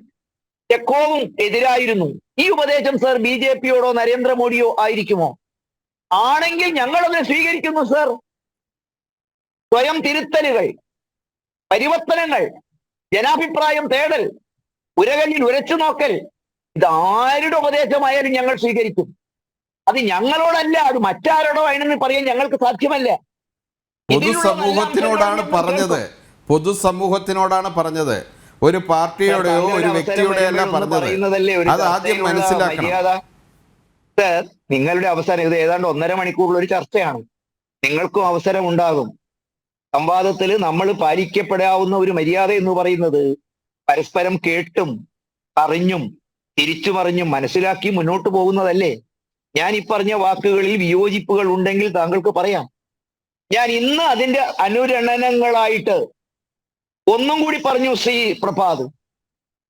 ചെക്കോവും എതിരായിരുന്നു. ഈ ഉപദേശം സർ BJPയോടോ നരേന്ദ്രമോദിയോ ആയിരിക്കുമോ? ആണെങ്കിൽ ഞങ്ങളതിനെ സ്വീകരിക്കുന്നു സർ. സ്വയം തിരുത്തലുകൾ, പരിവർത്തനങ്ങൾ, ജനാഭിപ്രായം തേടൽ, ഉരകല്ലിൽ ഉരച്ചു നോക്കൽ, ഇതാരുടെ ഉപദേശമായാലും ഞങ്ങൾ സ്വീകരിക്കും. അത് ഞങ്ങളോടല്ല, അത് മറ്റാരോടോ ആണെന്ന് പറയാൻ ഞങ്ങൾക്ക് സാധ്യമല്ല. പൊതുസമൂഹത്തിനോടാണ് പറഞ്ഞത്, ഒരു പാർട്ടിയുടെയോ ഒരു വ്യക്തിയുടെയോ അല്ല പറഞ്ഞത്. അത് ആദ്യം മനസ്സിലാക്കണം. സർ, നിങ്ങളുടെ അവസരം ഇത് ഏതാണ്ട് 1.5 മണിക്കൂറുള്ള ഒരു ചർച്ചയാണ്. നിങ്ങൾക്കും അവസരം ഉണ്ടാകും. സംവാദത്തിൽ നമ്മൾ പാലിക്കപ്പെടാവുന്ന ഒരു മര്യാദ എന്ന് പറയുന്നത് പരസ്പരം കേട്ടും അറിഞ്ഞും തിരിച്ചു മറിഞ്ഞും മനസ്സിലാക്കി മുന്നോട്ട് പോകുന്നതല്ലേ? ഞാൻ ഈ പറഞ്ഞ വാക്കുകളിൽ വിയോജിപ്പുകൾ ഉണ്ടെങ്കിൽ താങ്കൾക്ക് പറയാം. ഞാൻ ഇന്ന് അതിന്റെ അനുരണനങ്ങളായിട്ട് ഒന്നും കൂടി പറഞ്ഞു. ശ്രീ പ്രഭാത്,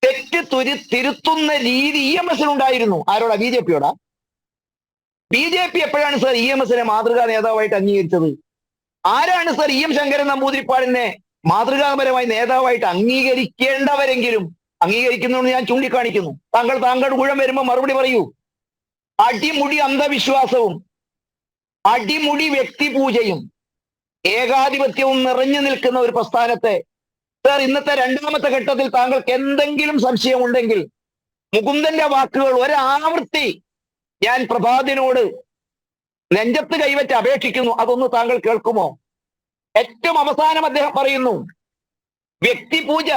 തെറ്റ് തിരുത്തുന്ന രീതി EMSനുണ്ടായിരുന്നു. ആരോടാ? BJPയോടാ? BJP എപ്പോഴാണ് സർ EMSനെ മാതൃകാ നേതാവായിട്ട് അംഗീകരിച്ചത്? ആരാണ് സർ EM ശങ്കരൻ നമ്പൂതിരിപ്പാടിനെ മാതൃകാപരമായി നേതാവായിട്ട് അംഗീകരിക്കേണ്ടവരെങ്കിലും അംഗീകരിക്കുന്നു ഞാൻ ചൂണ്ടിക്കാണിക്കുന്നു. താങ്കളുടെ ഊഴം വരുമ്പോൾ മറുപടി പറയൂ. അടിമുടി അന്ധവിശ്വാസവും അടിമുടി വ്യക്തിപൂജയും ഏകാധിപത്യവും നിറഞ്ഞു നിൽക്കുന്ന ഒരു പ്രസ്ഥാനത്തെ സർ, ഇന്നത്തെ 2ാമത്തെ ഘട്ടത്തിൽ താങ്കൾക്ക് എന്തെങ്കിലും സംശയമുണ്ടെങ്കിൽ മുകുന്ദന്റെ വാക്കുകൾ ഒരാവർത്തി ഞാൻ പ്രഭാതിനോട് നെഞ്ചത്ത് കൈവച്ച് അപേക്ഷിക്കുന്നു. അതൊന്ന് താങ്കൾ കേൾക്കുമോ? ഏറ്റവും അവസാനം അദ്ദേഹം പറയുന്നു, വ്യക്തിപൂജ,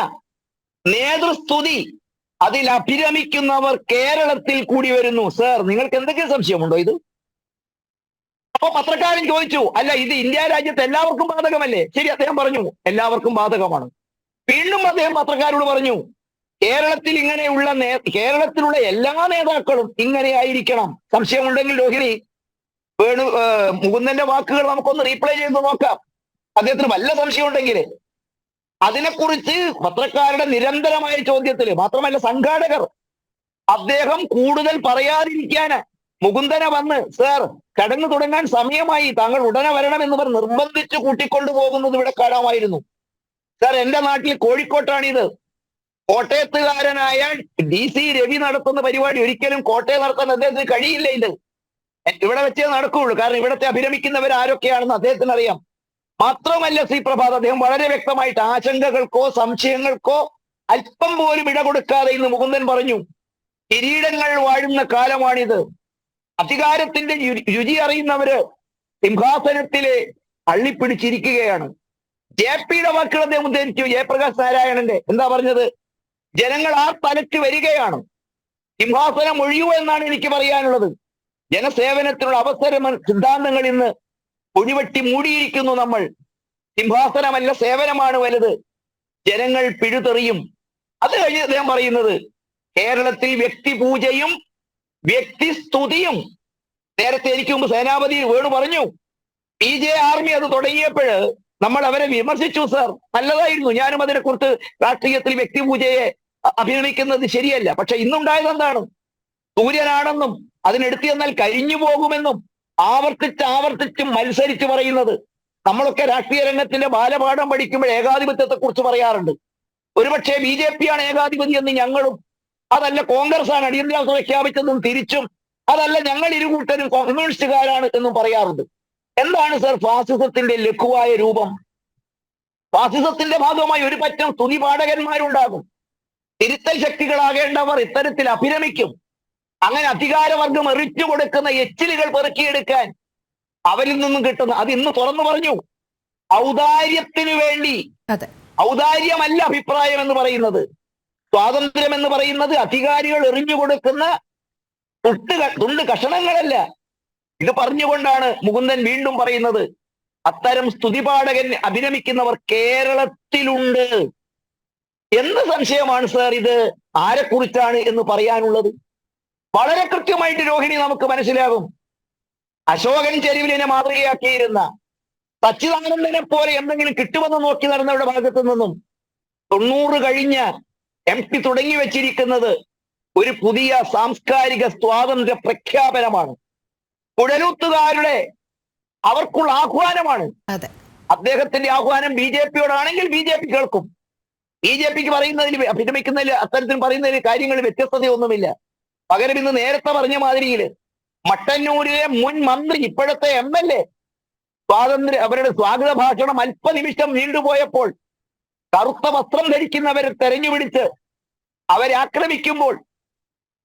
നേതൃസ്തുതി, അതിൽ അഭിരമിക്കുന്നവർ കേരളത്തിൽ കൂടി വരുന്നു. സർ, നിങ്ങൾക്ക് എന്തെങ്കിലും സംശയമുണ്ടോ ഇത്? അപ്പൊ പത്രക്കാരൻ ചോദിച്ചു, അല്ല ഇത് ഇന്ത്യ രാജ്യത്ത് എല്ലാവർക്കും ബാധകമല്ലേ? ശരി, അദ്ദേഹം പറഞ്ഞു എല്ലാവർക്കും ബാധകമാണ്. വീണ്ടും അദ്ദേഹം പത്രക്കാരോട് പറഞ്ഞു, കേരളത്തിൽ ഇങ്ങനെയുള്ള കേരളത്തിലുള്ള എല്ലാ നേതാക്കളും ഇങ്ങനെ ആയിരിക്കണം. സംശയമുണ്ടെങ്കിൽ രോഹിണി മുകുന്ദന്റെ വാക്കുകൾ നമുക്കൊന്ന് റീപ്ലൈ ചെയ്ത് നോക്കാം. അദ്ദേഹത്തിന് വല്ല സംശയം ഉണ്ടെങ്കിൽ അതിനെക്കുറിച്ച് പത്രക്കാരുടെ നിരന്തരമായ ചോദ്യത്തില് മാത്രമല്ല സംഘാടകർ അദ്ദേഹം കൂടുതൽ പറയാതിരിക്കാൻ മുകുന്ദനെ വന്ന് സർ ചടങ്ങ് തുടങ്ങാൻ സമയമായി, താങ്കൾ ഉടനെ വരണമെന്നവർ നിർബന്ധിച്ച് കൂട്ടിക്കൊണ്ടു പോകുന്നത് ഇവിടെ കാണാമായിരുന്നു. സർ, എന്റെ നാട്ടിൽ കോഴിക്കോട്ടാണിത്. കോട്ടയത്തുകാരനായ DC രവി നടത്തുന്ന പരിപാടി ഒരിക്കലും കോട്ടയം നടത്താൻ അദ്ദേഹത്തിന് കഴിയില്ല. ഇത് ഇവിടെ വെച്ചേ നടക്കുകയുള്ളൂ. കാരണം ഇവിടത്തെ അഭിരമിക്കുന്നവർ ആരൊക്കെയാണെന്ന് അദ്ദേഹത്തിന് അറിയാം. മാത്രമല്ല ശ്രീ പ്രഭാത്, അദ്ദേഹം വളരെ വ്യക്തമായിട്ട് ആശങ്കകൾക്കോ സംശയങ്ങൾക്കോ അല്പം പോലും ഇട കൊടുക്കാതെ ഇന്ന് മുകുന്ദൻ പറഞ്ഞു, കിരീടങ്ങൾ വാഴുന്ന കാലമാണിത്. അധികാരത്തിന്റെ രുചി അറിയുന്നവര് സിംഹാസനത്തിലെ അള്ളിപ്പിടിച്ചിരിക്കുകയാണ്. JPയുടെ വാക്കുകൾ അദ്ദേഹം ഉദ്ധരിച്ചു. ജയപ്രകാശ് നാരായണന്റെ എന്താ പറഞ്ഞത്? ജനങ്ങൾ ആ തലയ്ക്ക് വരികയാണ്, സിംഹാസനം ഒഴിയൂ എന്നാണ് എനിക്ക് പറയാനുള്ളത്. ജനസേവനത്തിനുള്ള അവസരം സിദ്ധാന്തങ്ങൾ ഇന്ന് കുഴിവെട്ടി മൂടിയിരിക്കുന്നു നമ്മൾ. സിംഹാസനമല്ല സേവനമാണ് വലുത്. ജനങ്ങൾ പിഴുതെറിയും. അത് കഴിഞ്ഞ് അദ്ദേഹം പറയുന്നത് കേരളത്തിൽ വ്യക്തിപൂജയും വ്യക്തിസ്തുതിയും. നേരത്തെ എനിക്ക് മുമ്പ് സേനാപതി വേണു പറഞ്ഞു, PJ ആർമി അത് തുടങ്ങിയപ്പോൾ നമ്മൾ അവരെ വിമർശിച്ചു സർ, നല്ലതായിരുന്നു. ഞാനും അതിനെക്കുറിച്ച് രാഷ്ട്രീയത്തിൽ വ്യക്തിപൂജയെ അഭിനയിക്കുന്നത് ശരിയല്ല. പക്ഷെ ഇന്നുണ്ടായത് എന്താണ്? സൂര്യനാണെന്നും അതിനെടുത്തു ചെന്നാൽ കരിഞ്ഞു പോകുമെന്നും ആവർത്തിച്ച് മത്സരിച്ച് പറയുന്നത്. നമ്മളൊക്കെ രാഷ്ട്രീയ രംഗത്തിന്റെ ബാലപാഠം പഠിക്കുമ്പോൾ ഏകാധിപത്യത്തെ കുറിച്ച് പറയാറുണ്ട്. ഒരുപക്ഷെ BJP ആണ് ഏകാധിപതി എന്ന് ഞങ്ങളും, അതല്ല കോൺഗ്രസ് ആണ് അടിയന്തരാവസ്ഥ പ്രഖ്യാപിച്ചെന്നും തിരിച്ചും, അതല്ല ഞങ്ങൾ ഇരുകൂട്ടരും കമ്മ്യൂണിസ്റ്റുകാരാണ് എന്നും പറയാറുണ്ട്. എന്താണ് സർ ഫാസിസത്തിന്റെ ലഘുവായ രൂപം? ഫാസിസത്തിന്റെ ഭാഗമായി ഒരു പറ്റം സ്തുതിപാഠകന്മാരുണ്ടാകും. തിരുത്തൽ ശക്തികളാകേണ്ടവർ ഇത്തരത്തിൽ അഭിരമിക്കും. അങ്ങനെ അധികാരവർഗം എറിച്ചു കൊടുക്കുന്ന എച്ചിലുകൾ പെറുക്കിയെടുക്കാൻ അവരിൽ നിന്നും കിട്ടുന്ന, അത് ഇന്ന് തുറന്നു പറഞ്ഞു, ഔദാര്യത്തിനു വേണ്ടി. ഔദാര്യമല്ല അഭിപ്രായം എന്ന് പറയുന്നത്. സ്വാതന്ത്ര്യം എന്ന് പറയുന്നത് അധികാരികൾ എറിഞ്ഞു കൊടുക്കുന്ന തുണ്ട് കഷണങ്ങളല്ല. ഇത് പറഞ്ഞുകൊണ്ടാണ് മുകുന്ദൻ വീണ്ടും പറയുന്നത്, അത്തരം സ്തുതിപാഠകൻ അഭിനമിക്കുന്നവർ കേരളത്തിലുണ്ട്. എന്ത് സംശയമാണ് സർ ഇത് ആരെക്കുറിച്ചാണ് എന്ന് പറയാനുള്ളത്? വളരെ കൃത്യമായിട്ട് രോഹിണി നമുക്ക് മനസ്സിലാകും. അശോകൻ ചെരുവിലിനെ മാതൃകയാക്കിയിരുന്ന സച്ചിദാനന്ദനെ പോലെ എന്തെങ്കിലും കിട്ടുമെന്ന് നോക്കി നടന്നവരുടെ ഭാഗത്തു നിന്നും 90 കഴിഞ്ഞ MP തുടങ്ങി വെച്ചിരിക്കുന്നത് ഒരു പുതിയ സാംസ്കാരിക സ്വാതന്ത്ര്യ പ്രഖ്യാപനമാണ്. കുഴലൂത്തുകാരുടെ അവർക്കുള്ള ആഹ്വാനമാണ്. അദ്ദേഹത്തിന്റെ ആഹ്വാനം BJP-യോടാണെങ്കിൽ BJP കേൾക്കും. BJP-ക്ക് പറയുന്നതിൽ അഭിനമിക്കുന്നതിൽ അത്തരത്തിൽ പറയുന്നതിൽ കാര്യങ്ങളിൽ വ്യത്യസ്തതയൊന്നുമില്ല. പകരം ഇന്ന് നേരത്തെ പറഞ്ഞ മാതിരിയിൽ മട്ടന്നൂരിലെ മുൻ മന്ത്രി, ഇപ്പോഴത്തെ MLA അവരുടെ സ്വാഗത ഭാഷണം അല്പനിമിഷം നീണ്ടുപോയപ്പോൾ കറുത്ത വസ്ത്രം ധരിക്കുന്നവരെ തെരഞ്ഞുപിടിച്ച് അവരെ ആക്രമിക്കുമ്പോൾ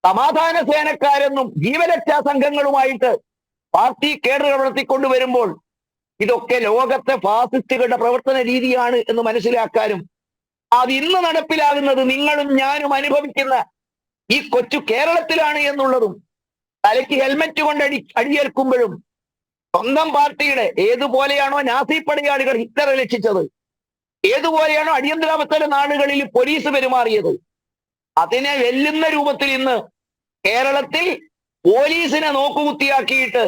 സമാധാന സേനക്കാരെന്നും ജീവരക്ഷാ സംഘങ്ങളുമായിട്ട് പാർട്ടി കേഡറുകൾ വളർത്തിക്കൊണ്ടുവരുമ്പോൾ ഇതൊക്കെ ലോകത്തെ ഫാസിസ്റ്റുകളുടെ പ്രവർത്തന രീതിയാണ് എന്ന് മനസ്സിലാക്കാനും, അത് ഇന്ന് നടപ്പിലാകുന്നത് നിങ്ങളും ഞാനും അനുഭവിക്കുന്ന ഈ കൊച്ചു കേരളത്തിലാണ് എന്നുള്ളതും, തലയ്ക്ക് ഹെൽമെറ്റ് കൊണ്ട് അടിയേൽക്കുമ്പോഴും സ്വന്തം പാർട്ടിയുടെ ഏതുപോലെയാണോ നാസി പടയാളികൾ ഹിറ്റ്ലറെ രക്ഷിച്ചത്, ഏതുപോലെയാണോ അടിയന്തരാവസ്ഥയുടെ നാടുകളിൽ പോലീസ് പെരുമാറിയത്, അതിനെ വെല്ലുന്ന രൂപത്തിൽ ഇന്ന് കേരളത്തിൽ പോലീസിനെ നോക്കുകുത്തിയാക്കിയിട്ട്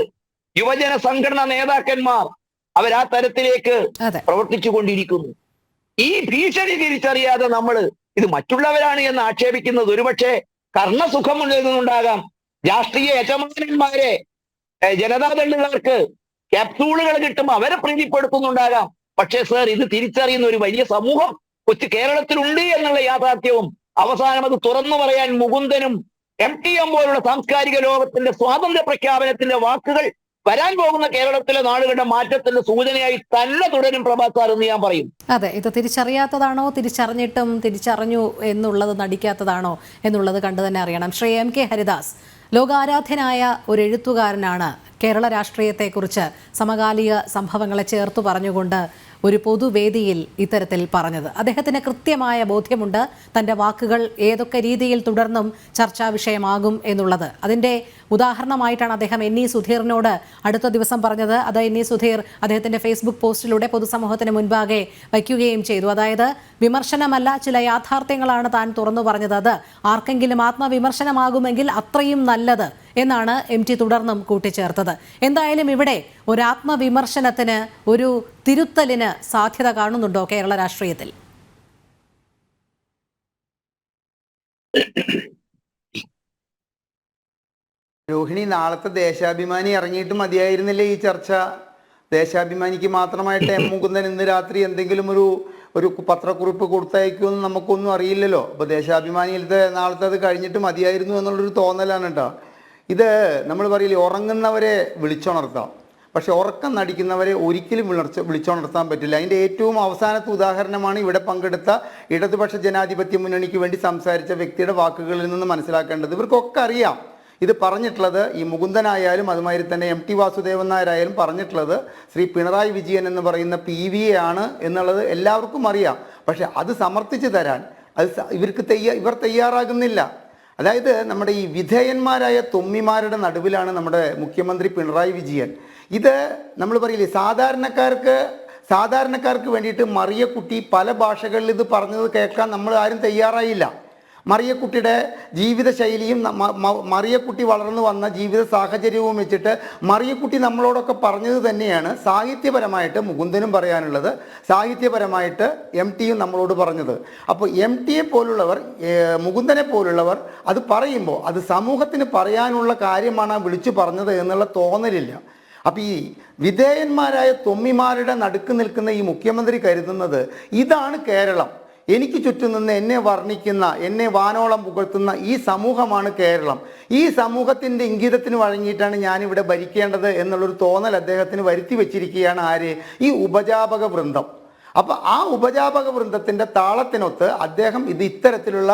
യുവജന സംഘടനാ നേതാക്കന്മാർ അവരാ തരത്തിലേക്ക് പ്രവർത്തിച്ചു കൊണ്ടിരിക്കുന്നു. ഈ ഭീഷണി തിരിച്ചറിയാതെ നമ്മൾ ഇത് മറ്റുള്ളവരാണ് എന്ന് ആക്ഷേപിക്കുന്നത് ഒരുപക്ഷെ കർണസുഖമുണ്ടാകാം. രാഷ്ട്രീയ യജമാനന്മാരെ ജനതാദളുകാർക്ക് ക്യാപ്സൂളുകൾ കിട്ടുമ്പോൾ അവരെ പ്രീതിപ്പെടുത്തുന്നുണ്ടാകാം. പക്ഷേ സർ, ഇത് തിരിച്ചറിയുന്ന ഒരു വലിയ സമൂഹം കൊച്ചു കേരളത്തിലുണ്ട് എന്നുള്ള യാഥാർത്ഥ്യവും അവസാനം അത് തുറന്നു പറയാൻ മുകുന്ദനും MTM പോലുള്ള സാംസ്കാരിക ലോകത്തിന്റെ സ്വാതന്ത്ര്യ പ്രഖ്യാപനത്തിന്റെ വാക്കുകൾ വരാൻ പോകുന്ന കേരളത്തിലെ നാടുകളുടെ മാറ്റത്തിന്റെ സൂചനയായി തന്നെ തുടരും പ്രഭാസാർ എന്ന് ഞാൻ പറയും. അതെ, ഇത് തിരിച്ചറിയാത്തതാണോ, തിരിച്ചറിഞ്ഞിട്ടും തിരിച്ചറിഞ്ഞു എന്നുള്ളത് നടിക്കാത്തതാണോ എന്നുള്ളത് കണ്ടു തന്നെ അറിയണം. ശ്രീ MK ഹരിദാസ് ലോകാരാധ്യനായ ഒരു എഴുത്തുകാരനാണ്. കേരള രാഷ്ട്രീയത്തെക്കുറിച്ച് സമകാലിക സംഭവങ്ങളെ ചേർത്തു പറഞ്ഞുകൊണ്ട് ഒരു പൊതുവേദിയിൽ ഇത്തരത്തിൽ പറഞ്ഞത്. അദ്ദേഹത്തിന് കൃത്യമായ ബോധ്യമുണ്ട് തൻ്റെ വാക്കുകൾ ഏതൊക്കെ രീതിയിൽ തുടർന്നും ചർച്ചാ വിഷയമാകും എന്നുള്ളത്. അതിൻ്റെ ഉദാഹരണമായിട്ടാണ് അദ്ദേഹം NE സുധീറിനോട് അടുത്ത ദിവസം പറഞ്ഞത്. അത് NE സുധീർ അദ്ദേഹത്തിൻ്റെ ഫേസ്ബുക്ക് പോസ്റ്റിലൂടെ പൊതുസമൂഹത്തിന് മുൻപാകെ വയ്ക്കുകയും ചെയ്തു. അതായത് വിമർശനമല്ല, ചില യാഥാർത്ഥ്യങ്ങളാണ് താൻ തുറന്നു പറഞ്ഞത്. അത് ആർക്കെങ്കിലും ആത്മവിമർശനമാകുമെങ്കിൽ അത്രയും നല്ലത് എന്നാണ് MT തുടർന്നും കൂട്ടിച്ചേർത്തത്. എന്തായാലും ഇവിടെ ഒരു ആത്മവിമർശനത്തിന്, ഒരു തിരുത്തലിന് സാധ്യത കാണുന്നുണ്ടോ കേരള രാഷ്ട്രീയത്തിൽ? രോഹിണി, നാളത്തെ ദേശാഭിമാനി ഇറങ്ങിയിട്ട് മതിയായിരുന്നില്ലേ ഈ ചർച്ച? ദേശാഭിമാനിക്ക് മാത്രമായിട്ട് മുകുന്ദൻ ഇന്ന് രാത്രി എന്തെങ്കിലും ഒരു പത്രക്കുറിപ്പ് കൊടുത്തയക്കുമെന്ന് നമുക്കൊന്നും അറിയില്ലല്ലോ. അപ്പോൾ ദേശാഭിമാനിയിലത്തെ നാളത്തെ അത് കഴിഞ്ഞിട്ട് മതിയായിരുന്നു എന്നുള്ളൊരു തോന്നലാണ് കേട്ടോ. ഇത് നമ്മൾ പറയില്ലേ, ഉറങ്ങുന്നവരെ വിളിച്ചുണർത്താം, പക്ഷെ ഉറക്കം നടിക്കുന്നവരെ ഒരിക്കലും വിളിച്ചുണർത്താൻ പറ്റില്ല. അതിൻ്റെ ഏറ്റവും അവസാനത്തെ ഉദാഹരണമാണ് ഇവിടെ പങ്കെടുത്ത ഇടതുപക്ഷ ജനാധിപത്യ മുന്നണിക്ക് വേണ്ടി സംസാരിച്ച വ്യക്തിയുടെ വാക്കുകളിൽ നിന്ന് മനസ്സിലാക്കേണ്ടത്. ഇവർക്കൊക്കെ അറിയാം ഇത് പറഞ്ഞിട്ടുള്ളത്, ഈ മുകുന്ദനായാലും അതുമാതിരി തന്നെ MT വാസുദേവൻ നായരായാലും പറഞ്ഞിട്ടുള്ളത് ശ്രീ പിണറായി വിജയൻ എന്ന് പറയുന്ന PVA ആണ് എന്നുള്ളത് എല്ലാവർക്കും അറിയാം. പക്ഷെ അത് സമർത്ഥിച്ച് തരാൻ ഇവർ തയ്യാറാകുന്നില്ല. അതായത് നമ്മുടെ ഈ വിധേയന്മാരായ തൊമ്മിമാരുടെ നടുവിലാണ് നമ്മുടെ മുഖ്യമന്ത്രി പിണറായി വിജയൻ. ഇത് നമ്മൾ പറയില്ലേ, സാധാരണക്കാർക്ക് വേണ്ടിയിട്ട് മറിയക്കുട്ടി പല ഭാഷകളിൽ ഇത് പറഞ്ഞത് കേൾക്കാൻ നമ്മൾ ആരും തയ്യാറായില്ല. മറിയക്കുട്ടിയുടെ ജീവിതശൈലിയും മറിയക്കുട്ടി വളർന്നു വന്ന ജീവിത സാഹചര്യവും വെച്ചിട്ട് മറിയക്കുട്ടി നമ്മളോടൊക്കെ പറഞ്ഞത് തന്നെയാണ് സാഹിത്യപരമായിട്ട് മുകുന്ദനും പറയാനുള്ളത്, സാഹിത്യപരമായിട്ട് MT യും നമ്മളോട് പറഞ്ഞത്. അപ്പോൾ MT പോലുള്ളവർ, മുകുന്ദനെ പോലുള്ളവർ അത് പറയുമ്പോൾ അത് സമൂഹത്തിന് പറയാനുള്ള കാര്യമാണ് വിളിച്ചു പറഞ്ഞത് എന്നുള്ള തോന്നലില്ല. അപ്പം ഈ വിധേയന്മാരായ തൊമ്മിമാരുടെ നടുക്ക് നിൽക്കുന്ന ഈ മുഖ്യമന്ത്രി കരുതുന്നത് ഇതാണ് കേരളം, എനിക്ക് ചുറ്റും നിന്ന് എന്നെ വർണ്ണിക്കുന്ന, എന്നെ വാനോളം പുകഴ്ത്തുന്ന ഈ സമൂഹമാണ് കേരളം, ഈ സമൂഹത്തിൻ്റെ ഇംഗിതത്തിന് വഴങ്ങിയിട്ടാണ് ഞാനിവിടെ ഭരിക്കേണ്ടത് എന്നുള്ളൊരു തോന്നൽ അദ്ദേഹത്തിന് വരുത്തി വെച്ചിരിക്കുകയാണ് ആര്? ഈ ഉപജാപക വൃന്ദം. അപ്പോൾ ആ ഉപജാപക വൃന്ദത്തിൻ്റെ താളത്തിനൊത്ത് അദ്ദേഹം ഇത് ഇത്തരത്തിലുള്ള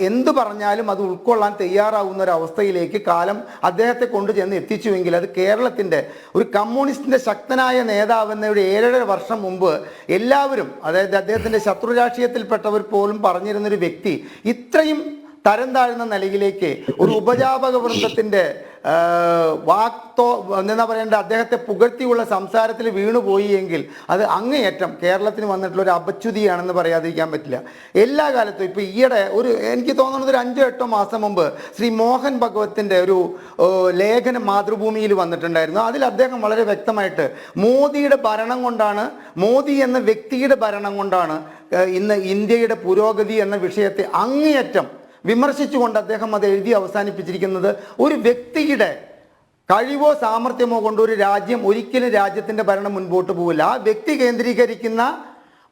എന്ത് പറഞ്ഞാലും അത് ഉൾക്കൊള്ളാൻ തയ്യാറാവുന്ന ഒരു അവസ്ഥയിലേക്ക് കാലം അദ്ദേഹത്തെ കൊണ്ടുചെന്ന് എത്തിച്ചുവെങ്കിൽ അത് കേരളത്തിൻ്റെ ഒരു കമ്മ്യൂണിസ്റ്റിൻ്റെ ശക്തനായ നേതാവെന്ന ഒരു 7.5 വർഷം മുമ്പ് എല്ലാവരും, അതായത് അദ്ദേഹത്തിൻ്റെ ശത്രു രാഷ്ട്രീയത്തിൽപ്പെട്ടവർ പോലും പറഞ്ഞിരുന്നൊരു വ്യക്തി ഇത്രയും തരം താഴ്ന്ന നിലയിലേക്ക് ഒരു ഉപജാപക വൃന്ദത്തിൻ്റെ എന്താ പറയേണ്ട അദ്ദേഹത്തെ പുകഴ്ത്തിയുള്ള സംസാരത്തിൽ വീണുപോയി എങ്കിൽ അത് അങ്ങേയറ്റം കേരളത്തിന് വന്നിട്ടുള്ള ഒരു അപച്യുതിയാണെന്ന് പറയാതിരിക്കാൻ പറ്റില്ല. എല്ലാ കാലത്തും ഇപ്പോൾ ഈയിടെ എനിക്ക് തോന്നുന്നത് ഒരു 5-8 മാസം മുമ്പ് ശ്രീ മോഹൻ ഭഗവത്തിൻ്റെ ഒരു ലേഖനം മാതൃഭൂമിയിൽ വന്നിട്ടുണ്ടായിരുന്നു. അതിൽ അദ്ദേഹം വളരെ വ്യക്തമായിട്ട് മോദിയുടെ ഭരണം കൊണ്ടാണ്, മോദി എന്ന വ്യക്തിയുടെ ഭരണം കൊണ്ടാണ് ഇന്ന് ഇന്ത്യയുടെ പുരോഗതി എന്ന വിഷയത്തെ അങ്ങേയറ്റം വിമർശിച്ചുകൊണ്ട് അദ്ദേഹം അത് എഴുതി അവസാനിപ്പിച്ചിരിക്കുന്നത് ഒരു വ്യക്തിയുടെ കഴിവോ സാമർഥ്യമോ കൊണ്ട് ഒരു രാജ്യം ഒരിക്കലും രാജ്യത്തിൻ്റെ ഭരണം മുൻപോട്ട് പോവില്ല. ആ വ്യക്തി കേന്ദ്രീകരിക്കുന്ന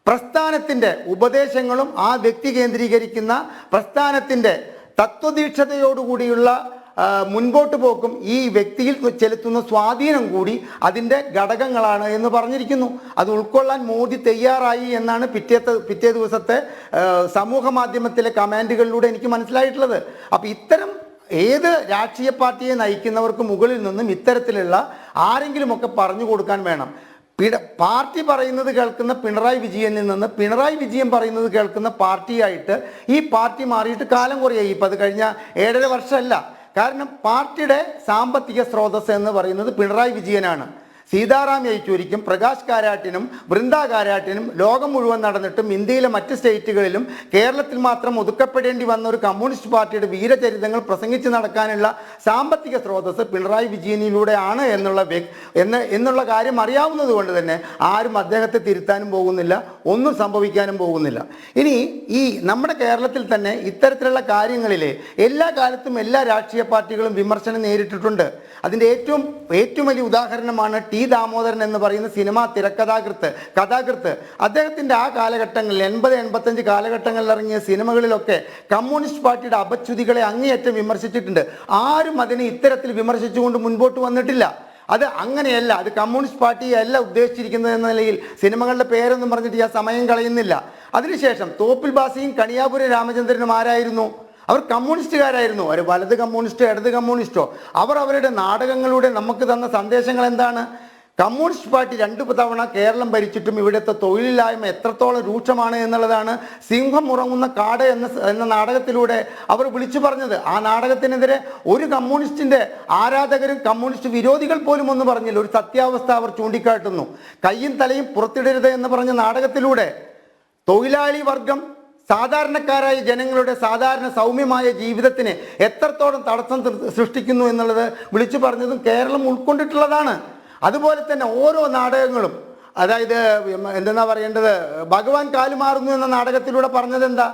പ്രസ്ഥാനത്തിൻ്റെ ഉപദേശങ്ങളും ആ വ്യക്തി കേന്ദ്രീകരിക്കുന്ന പ്രസ്ഥാനത്തിൻ്റെ തത്വദീക്ഷതയോടുകൂടിയുള്ള മുൻപോട്ട് പോക്കും ഈ വ്യക്തിയിൽ ചെലുത്തുന്ന സ്വാധീനം കൂടി അതിൻ്റെ ഘടകങ്ങളാണ് എന്ന് പറഞ്ഞിരിക്കുന്നു. അത് ഉൾക്കൊള്ളാൻ മോദി തയ്യാറായി എന്നാണ് പിറ്റേ ദിവസത്തെ സമൂഹ മാധ്യമത്തിലെ കമൻറ്റുകളിലൂടെ എനിക്ക് മനസ്സിലായിട്ടുള്ളത്. അപ്പോൾ ഇത്തരം ഏത് രാഷ്ട്രീയ പാർട്ടിയെ നയിക്കുന്നവർക്ക് മുകളിൽ നിന്നും ഇത്തരത്തിലുള്ള ആരെങ്കിലുമൊക്കെ പറഞ്ഞു കൊടുക്കാൻ വേണം. പാർട്ടി പറയുന്നത് കേൾക്കുന്ന പിണറായി വിജയനിൽ നിന്ന് പിണറായി വിജയൻ പറയുന്നത് കേൾക്കുന്ന പാർട്ടിയായിട്ട് ഈ പാർട്ടി മാറിയിട്ട് കാലം കുറയായി. ഇപ്പം അത് കഴിഞ്ഞ 7.5 വർഷമല്ല. കാരണം പാർട്ടിയുടെ സാമ്പത്തിക സ്രോതസ് എന്ന് പറയുന്നത് പിണറായി വിജയനാണ്. സീതാറാം യെച്ചൂരിക്കും പ്രകാശ് കാരാട്ടിനും വൃന്ദ കാരാട്ടിനും ലോകം മുഴുവൻ നടന്നിട്ടും ഇന്ത്യയിലെ മറ്റ് സ്റ്റേറ്റുകളിലും കേരളത്തിൽ മാത്രം ഒതുക്കപ്പെടേണ്ടി വന്ന ഒരു കമ്മ്യൂണിസ്റ്റ് പാർട്ടിയുടെ വീരചരിതങ്ങൾ പ്രസംഗിച്ച് നടക്കാനുള്ള സാമ്പത്തിക സ്രോതസ് പിണറായി വിജയനിലൂടെ ആണ് എന്നുള്ള കാര്യം അറിയാവുന്നത് കൊണ്ട് തന്നെ ആരും അദ്ദേഹത്തെ തിരുത്താനും പോകുന്നില്ല, ഒന്നും സംഭവിക്കാനും പോകുന്നില്ല. ഇനി ഈ നമ്മുടെ കേരളത്തിൽ തന്നെ ഇത്തരത്തിലുള്ള കാര്യങ്ങളിൽ എല്ലാ കാലത്തും എല്ലാ രാഷ്ട്രീയ പാർട്ടികളും വിമർശനം നേരിട്ടിട്ടുണ്ട്. അതിൻ്റെ ഏറ്റവും വലിയ ഉദാഹരണമാണ് ടി ദാമോദരൻ എന്ന് പറയുന്ന സിനിമാ കഥാകൃത്ത്. അദ്ദേഹത്തിൻ്റെ ആ കാലഘട്ടങ്ങളിൽ 80-85 കാലഘട്ടങ്ങളിൽ ഇറങ്ങിയ സിനിമകളിലൊക്കെ കമ്മ്യൂണിസ്റ്റ് പാർട്ടിയുടെ അപച്യുതികളെ അങ്ങേയറ്റം വിമർശിച്ചിട്ടുണ്ട്. ആരും അതിനെ ഇത്തരത്തിൽ വിമർശിച്ചുകൊണ്ട് മുൻപോട്ട് വന്നിട്ടില്ല. അത് അങ്ങനെയല്ല, അത് കമ്മ്യൂണിസ്റ്റ് പാർട്ടിയല്ല ഉദ്ദേശിച്ചിരിക്കുന്നത് എന്ന നിലയിൽ സിനിമകളുടെ പേരൊന്നും പറഞ്ഞിട്ട് ഞാൻ സമയം കളയുന്നില്ല. അതിനുശേഷം തോപ്പിൽ ബാസിയും കണിയാപുരം രാമചന്ദ്രനും ആരായിരുന്നു? അവർ കമ്മ്യൂണിസ്റ്റുകാരായിരുന്നു. അവർ വലത് കമ്മ്യൂണിസ്റ്റോ ഇടത് കമ്മ്യൂണിസ്റ്റോ. അവർ അവരുടെ നാടകങ്ങളിലൂടെ നമുക്ക് തന്ന സന്ദേശങ്ങൾ എന്താണ്? കമ്മ്യൂണിസ്റ്റ് പാർട്ടി 2 തവണ കേരളം ഭരിച്ചിട്ടും ഇവിടുത്തെ തൊഴിലില്ലായ്മ എത്രത്തോളം രൂക്ഷമാണ് എന്നുള്ളതാണ് സിംഹം ഉറങ്ങുന്ന കാട് എന്ന നാടകത്തിലൂടെ അവർ വിളിച്ചു പറഞ്ഞത്. ആ നാടകത്തിനെതിരെ ഒരു കമ്മ്യൂണിസ്റ്റിൻ്റെ ആരാധകരും കമ്മ്യൂണിസ്റ്റ് വിരോധികൾ പോലും ഒന്നും പറഞ്ഞില്ല. ഒരു സത്യാവസ്ഥ അവർ ചൂണ്ടിക്കാട്ടുന്നു. കയ്യും തലയും പുറത്തിടരുത് എന്ന് പറഞ്ഞ നാടകത്തിലൂടെ തൊഴിലാളി വർഗം, സാധാരണക്കാരായ ജനങ്ങളുടെ സാധാരണ സൗമ്യമായ ജീവിതത്തിന് എത്രത്തോളം തടസ്സം സൃഷ്ടിക്കുന്നു എന്നുള്ളത് വിളിച്ചു പറഞ്ഞതും കേരളം ഉൾക്കൊണ്ടിട്ടുള്ളതാണ്. അതുപോലെ തന്നെ ഓരോ നാടകങ്ങളും, അതായത് എന്തെന്നാ പറയേണ്ടത്, ഭഗവാൻ കാലുമാറുന്നു എന്ന നാടകത്തിലൂടെ പറഞ്ഞത് എന്താ?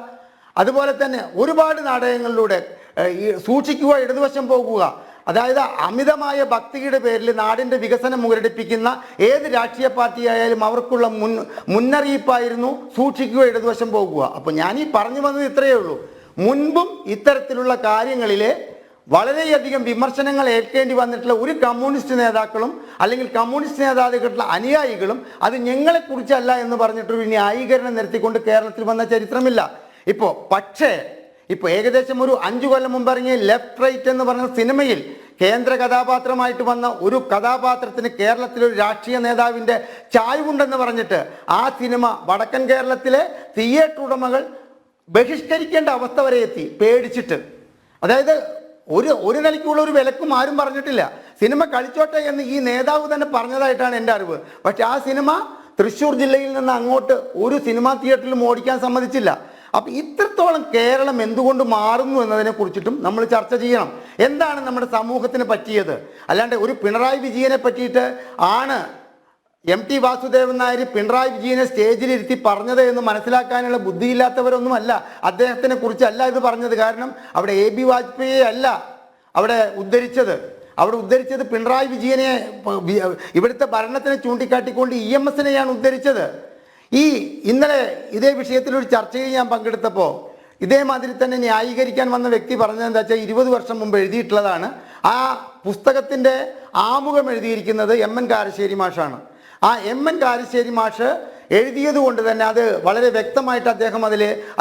അതുപോലെ തന്നെ ഒരുപാട് നാടകങ്ങളിലൂടെ സൂക്ഷിക്കുക, ഇടതുവശം പോകുക, അതായത് അമിതമായ ഭക്തിയുടെ പേരിൽ നാടിൻ്റെ വികസനം മുരടിപ്പിക്കുന്ന ഏത് രാഷ്ട്രീയ പാർട്ടിയായാലും അവർക്കുള്ള മുന്നറിയിപ്പായിരുന്നു സൂക്ഷിക്കുക, ഇടതുവശം പോകുക. അപ്പോൾ ഞാൻ ഈ പറഞ്ഞു വന്നത് ഇത്രയേ ഉള്ളൂ. മുൻപും ഇത്തരത്തിലുള്ള കാര്യങ്ങളിലെ വളരെയധികം വിമർശനങ്ങൾ ഏൽക്കേണ്ടി വന്നിട്ടുള്ള ഒരു കമ്മ്യൂണിസ്റ്റ് നേതാക്കളും അല്ലെങ്കിൽ കമ്മ്യൂണിസ്റ്റ് നേതാക്കളുടെ അനുയായികളും അത് ഞങ്ങളെക്കുറിച്ചല്ല എന്ന് പറഞ്ഞിട്ടൊരു ന്യായീകരണം നിരത്തിക്കൊണ്ട് കേരളത്തിൽ വന്ന ചരിത്രമില്ല. ഇപ്പോൾ ഏകദേശം ഒരു 5 കൊല്ലം മുമ്പ് ഇറങ്ങിയ ലെഫ്റ്റ് റൈറ്റ് എന്ന് പറഞ്ഞ സിനിമയിൽ കേന്ദ്ര കഥാപാത്രമായിട്ട് വന്ന ഒരു കഥാപാത്രത്തിന് കേരളത്തിലൊരു രാഷ്ട്രീയ നേതാവിൻ്റെ ചായ്വുണ്ടെന്ന് പറഞ്ഞിട്ട് ആ സിനിമ വടക്കൻ കേരളത്തിലെ തിയേറ്റർ ഉടമകൾ ബഹിഷ്കരിക്കേണ്ട അവസ്ഥ വരെ എത്തി, പേടിച്ചിട്ട്. അതായത് ഒരു നിലയ്ക്കുള്ള ഒരു വിലക്കും ആരും പറഞ്ഞിട്ടില്ല. സിനിമ കളിച്ചോട്ടെ എന്ന് ഈ നേതാവ് തന്നെ പറഞ്ഞതായിട്ടാണ് എൻ്റെ അറിവ്. പക്ഷെ ആ സിനിമ തൃശ്ശൂർ ജില്ലയിൽ നിന്ന് അങ്ങോട്ട് ഒരു സിനിമാ തിയേറ്ററിലും ഓടിക്കാൻ സമ്മതിച്ചില്ല. അപ്പം ഇത്രത്തോളം കേരളം എന്തുകൊണ്ട് മാറുന്നു എന്നതിനെ കുറിച്ചിട്ടും നമ്മൾ ചർച്ച ചെയ്യണം. എന്താണ് നമ്മുടെ സമൂഹത്തിന് പറ്റിയത്? അല്ലാണ്ട് ഒരു പിണറായി വിജയനെ പറ്റിയിട്ട് ആണ് MT വാസുദേവൻ നായർ പിണറായി വിജയനെ സ്റ്റേജിലിരുത്തി പറഞ്ഞത് എന്ന് മനസ്സിലാക്കാനുള്ള ബുദ്ധിയില്ലാത്തവരൊന്നുമല്ല. അദ്ദേഹത്തിനെ കുറിച്ചല്ല ഇത് പറഞ്ഞത്. കാരണം അവിടെ AB വാജ്പേയി അല്ല അവിടെ ഉദ്ധരിച്ചത് പിണറായി വിജയനെ, ഇവിടുത്തെ ഭരണത്തിനെ ചൂണ്ടിക്കാട്ടിക്കൊണ്ട് EMS നെയാണ് ഉദ്ധരിച്ചത്. ഇന്നലെ ഇതേ വിഷയത്തിൽ ഒരു ചർച്ചയിൽ ഞാൻ പങ്കെടുത്തപ്പോൾ ഇതേമാതിരി തന്നെ ന്യായീകരിക്കാൻ വന്ന വ്യക്തി പറഞ്ഞത് എന്താ വെച്ചാൽ 20 വർഷം മുമ്പ് എഴുതിയിട്ടുള്ളതാണ്. ആ പുസ്തകത്തിൻ്റെ ആമുഖം എഴുതിയിരിക്കുന്നത് MN കാരശ്ശേരി മാഷാണ്. ആ MN കാരശ്ശേരി മാഷ് എഴുതിയത് കൊണ്ട് തന്നെ അത് വളരെ വ്യക്തമായിട്ട് അദ്ദേഹം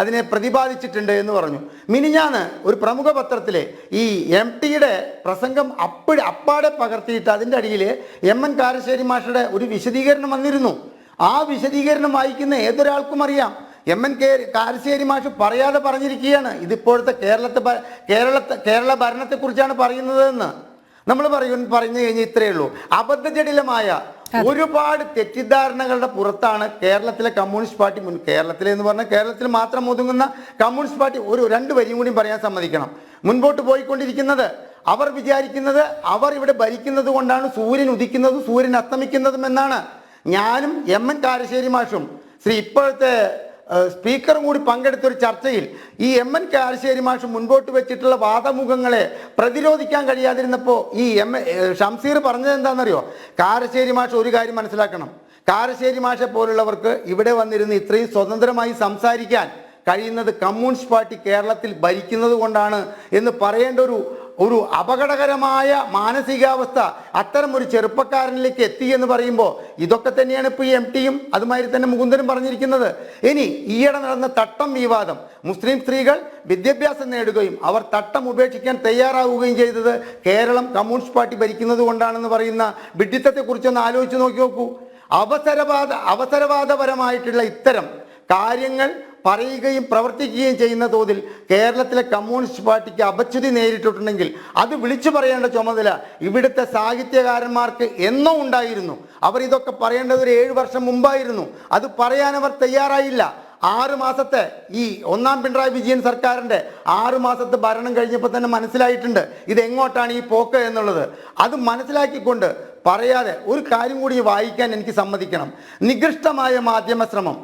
അതിനെ പ്രതിപാദിച്ചിട്ടുണ്ട് എന്ന് പറഞ്ഞു. മിനിഞ്ഞാന്ന് ഒരു പ്രമുഖ പത്രത്തിലെ ഈ MTയുടെ പ്രസംഗം അപ്പാടെ പകർത്തിയിട്ട് അതിൻ്റെ അടിയിൽ MN കാരശ്ശേരി മാഷയുടെ ഒരു വിശദീകരണം വന്നിരുന്നു. ആ വിശദീകരണം വായിക്കുന്ന ഏതൊരാൾക്കും അറിയാം MN കാരശ്ശേരി മാഷ് പറയാതെ പറഞ്ഞിരിക്കുകയാണ് ഇതിപ്പോഴത്തെ കേരള ഭരണത്തെക്കുറിച്ചാണ് പറയുന്നതെന്ന്. നമ്മൾ പറഞ്ഞു കഴിഞ്ഞാൽ ഇത്രയേ ഉള്ളൂ. അബദ്ധജടിലമായ ഒരുപാട് തെറ്റിദ്ധാരണകളുടെ പുറത്താണ് കേരളത്തിലെ കമ്മ്യൂണിസ്റ്റ് പാർട്ടി കേരളത്തിൽ മാത്രം ഒതുങ്ങുന്ന കമ്മ്യൂണിസ്റ്റ് പാർട്ടി ഒരു 2 വരിയും കൂടി പറയാൻ സമ്മതിക്കണം. മുൻപോട്ട് പോയിക്കൊണ്ടിരിക്കുന്നത് അവർ വിചാരിക്കുന്നത് അവർ ഇവിടെ ഭരിക്കുന്നത് കൊണ്ടാണ് സൂര്യൻ ഉദിക്കുന്നതും സൂര്യൻ അസ്തമിക്കുന്നതും എന്നാണ്. ഞാനും MN കാരശ്ശേരി മാഷും ഇപ്പോഴത്തെ സ്പീക്കറും കൂടി പങ്കെടുത്തൊരു ചർച്ചയിൽ ഈ MN കാരശ്ശേരി മാഷ് മുൻപോട്ട് വെച്ചിട്ടുള്ള വാദമുഖങ്ങളെ പ്രതിരോധിക്കാൻ കഴിയാതിരുന്നപ്പോൾ ഈ ഷംസീർ പറഞ്ഞത് എന്താണെന്നറിയോ? കാരശ്ശേരി മാഷ് ഒരു കാര്യം മനസ്സിലാക്കണം. കാരശ്ശേരി മാഷെ പോലുള്ളവർക്ക് ഇവിടെ വന്നിരുന്ന് ഇത്രയും സ്വതന്ത്രമായി സംസാരിക്കാൻ കഴിയുന്നത് കമ്മ്യൂണിസ്റ്റ് പാർട്ടി കേരളത്തിൽ ഭരിക്കുന്നത് കൊണ്ടാണ് എന്ന് പറയേണ്ട ഒരു അപകടകരമായ മാനസികാവസ്ഥ അത്തരം ഒരു ചെറുപ്പക്കാരനിലേക്ക് എത്തി എന്ന് പറയുമ്പോൾ ഇതൊക്കെ തന്നെയാണ് ഇപ്പോൾ ഈ MTയും അതുമാതിരി തന്നെ മുകുന്ദനും പറഞ്ഞിരിക്കുന്നത്. ഇനി ഈയിടെ നടന്ന തട്ടം വിവാദം, മുസ്ലിം സ്ത്രീകൾ വിദ്യാഭ്യാസം നേടുകയും അവർ തട്ടം ഉപേക്ഷിക്കാൻ തയ്യാറാവുകയും ചെയ്തത് കേരളം കമ്മ്യൂണിസ്റ്റ് പാർട്ടി ഭരിക്കുന്നത് കൊണ്ടാണെന്ന് പറയുന്ന വിഡ്ഢിത്തത്തെക്കുറിച്ചൊന്ന് ആലോചിച്ച് നോക്കൂ. അവസരവാദപരമായിട്ടുള്ള ഇത്തരം കാര്യങ്ങൾ പറയുകയും പ്രവർത്തിക്കുകയും ചെയ്യുന്ന തോതിൽ കേരളത്തിലെ കമ്മ്യൂണിസ്റ്റ് പാർട്ടിക്ക് അപച്യുതി നേരിട്ടിട്ടുണ്ടെങ്കിൽ അത് വിളിച്ചു പറയേണ്ട ചുമതല ഇവിടുത്തെ സാഹിത്യകാരന്മാർക്ക് എന്നോ ഉണ്ടായിരുന്നു. അവർ ഇതൊക്കെ പറയേണ്ടത് ഒരു 7 വർഷം മുമ്പായിരുന്നു. അത് പറയാൻ അവർ തയ്യാറായില്ല. 6 മാസത്തെ ഈ ഒന്നാം പിണറായി വിജയൻ സർക്കാരിൻ്റെ 6 മാസത്തെ ഭരണം കഴിഞ്ഞപ്പോൾ തന്നെ മനസ്സിലായിട്ടുണ്ട് ഇതെങ്ങോട്ടാണ് ഈ പോക്ക് എന്നുള്ളത്. അത് മനസ്സിലാക്കിക്കൊണ്ട് പറയാതെ ഒരു കാര്യം കൂടി വായിക്കാൻ എനിക്ക് സമ്മതിക്കണം. നികൃഷ്ടമായ മാധ്യമ ശ്രമം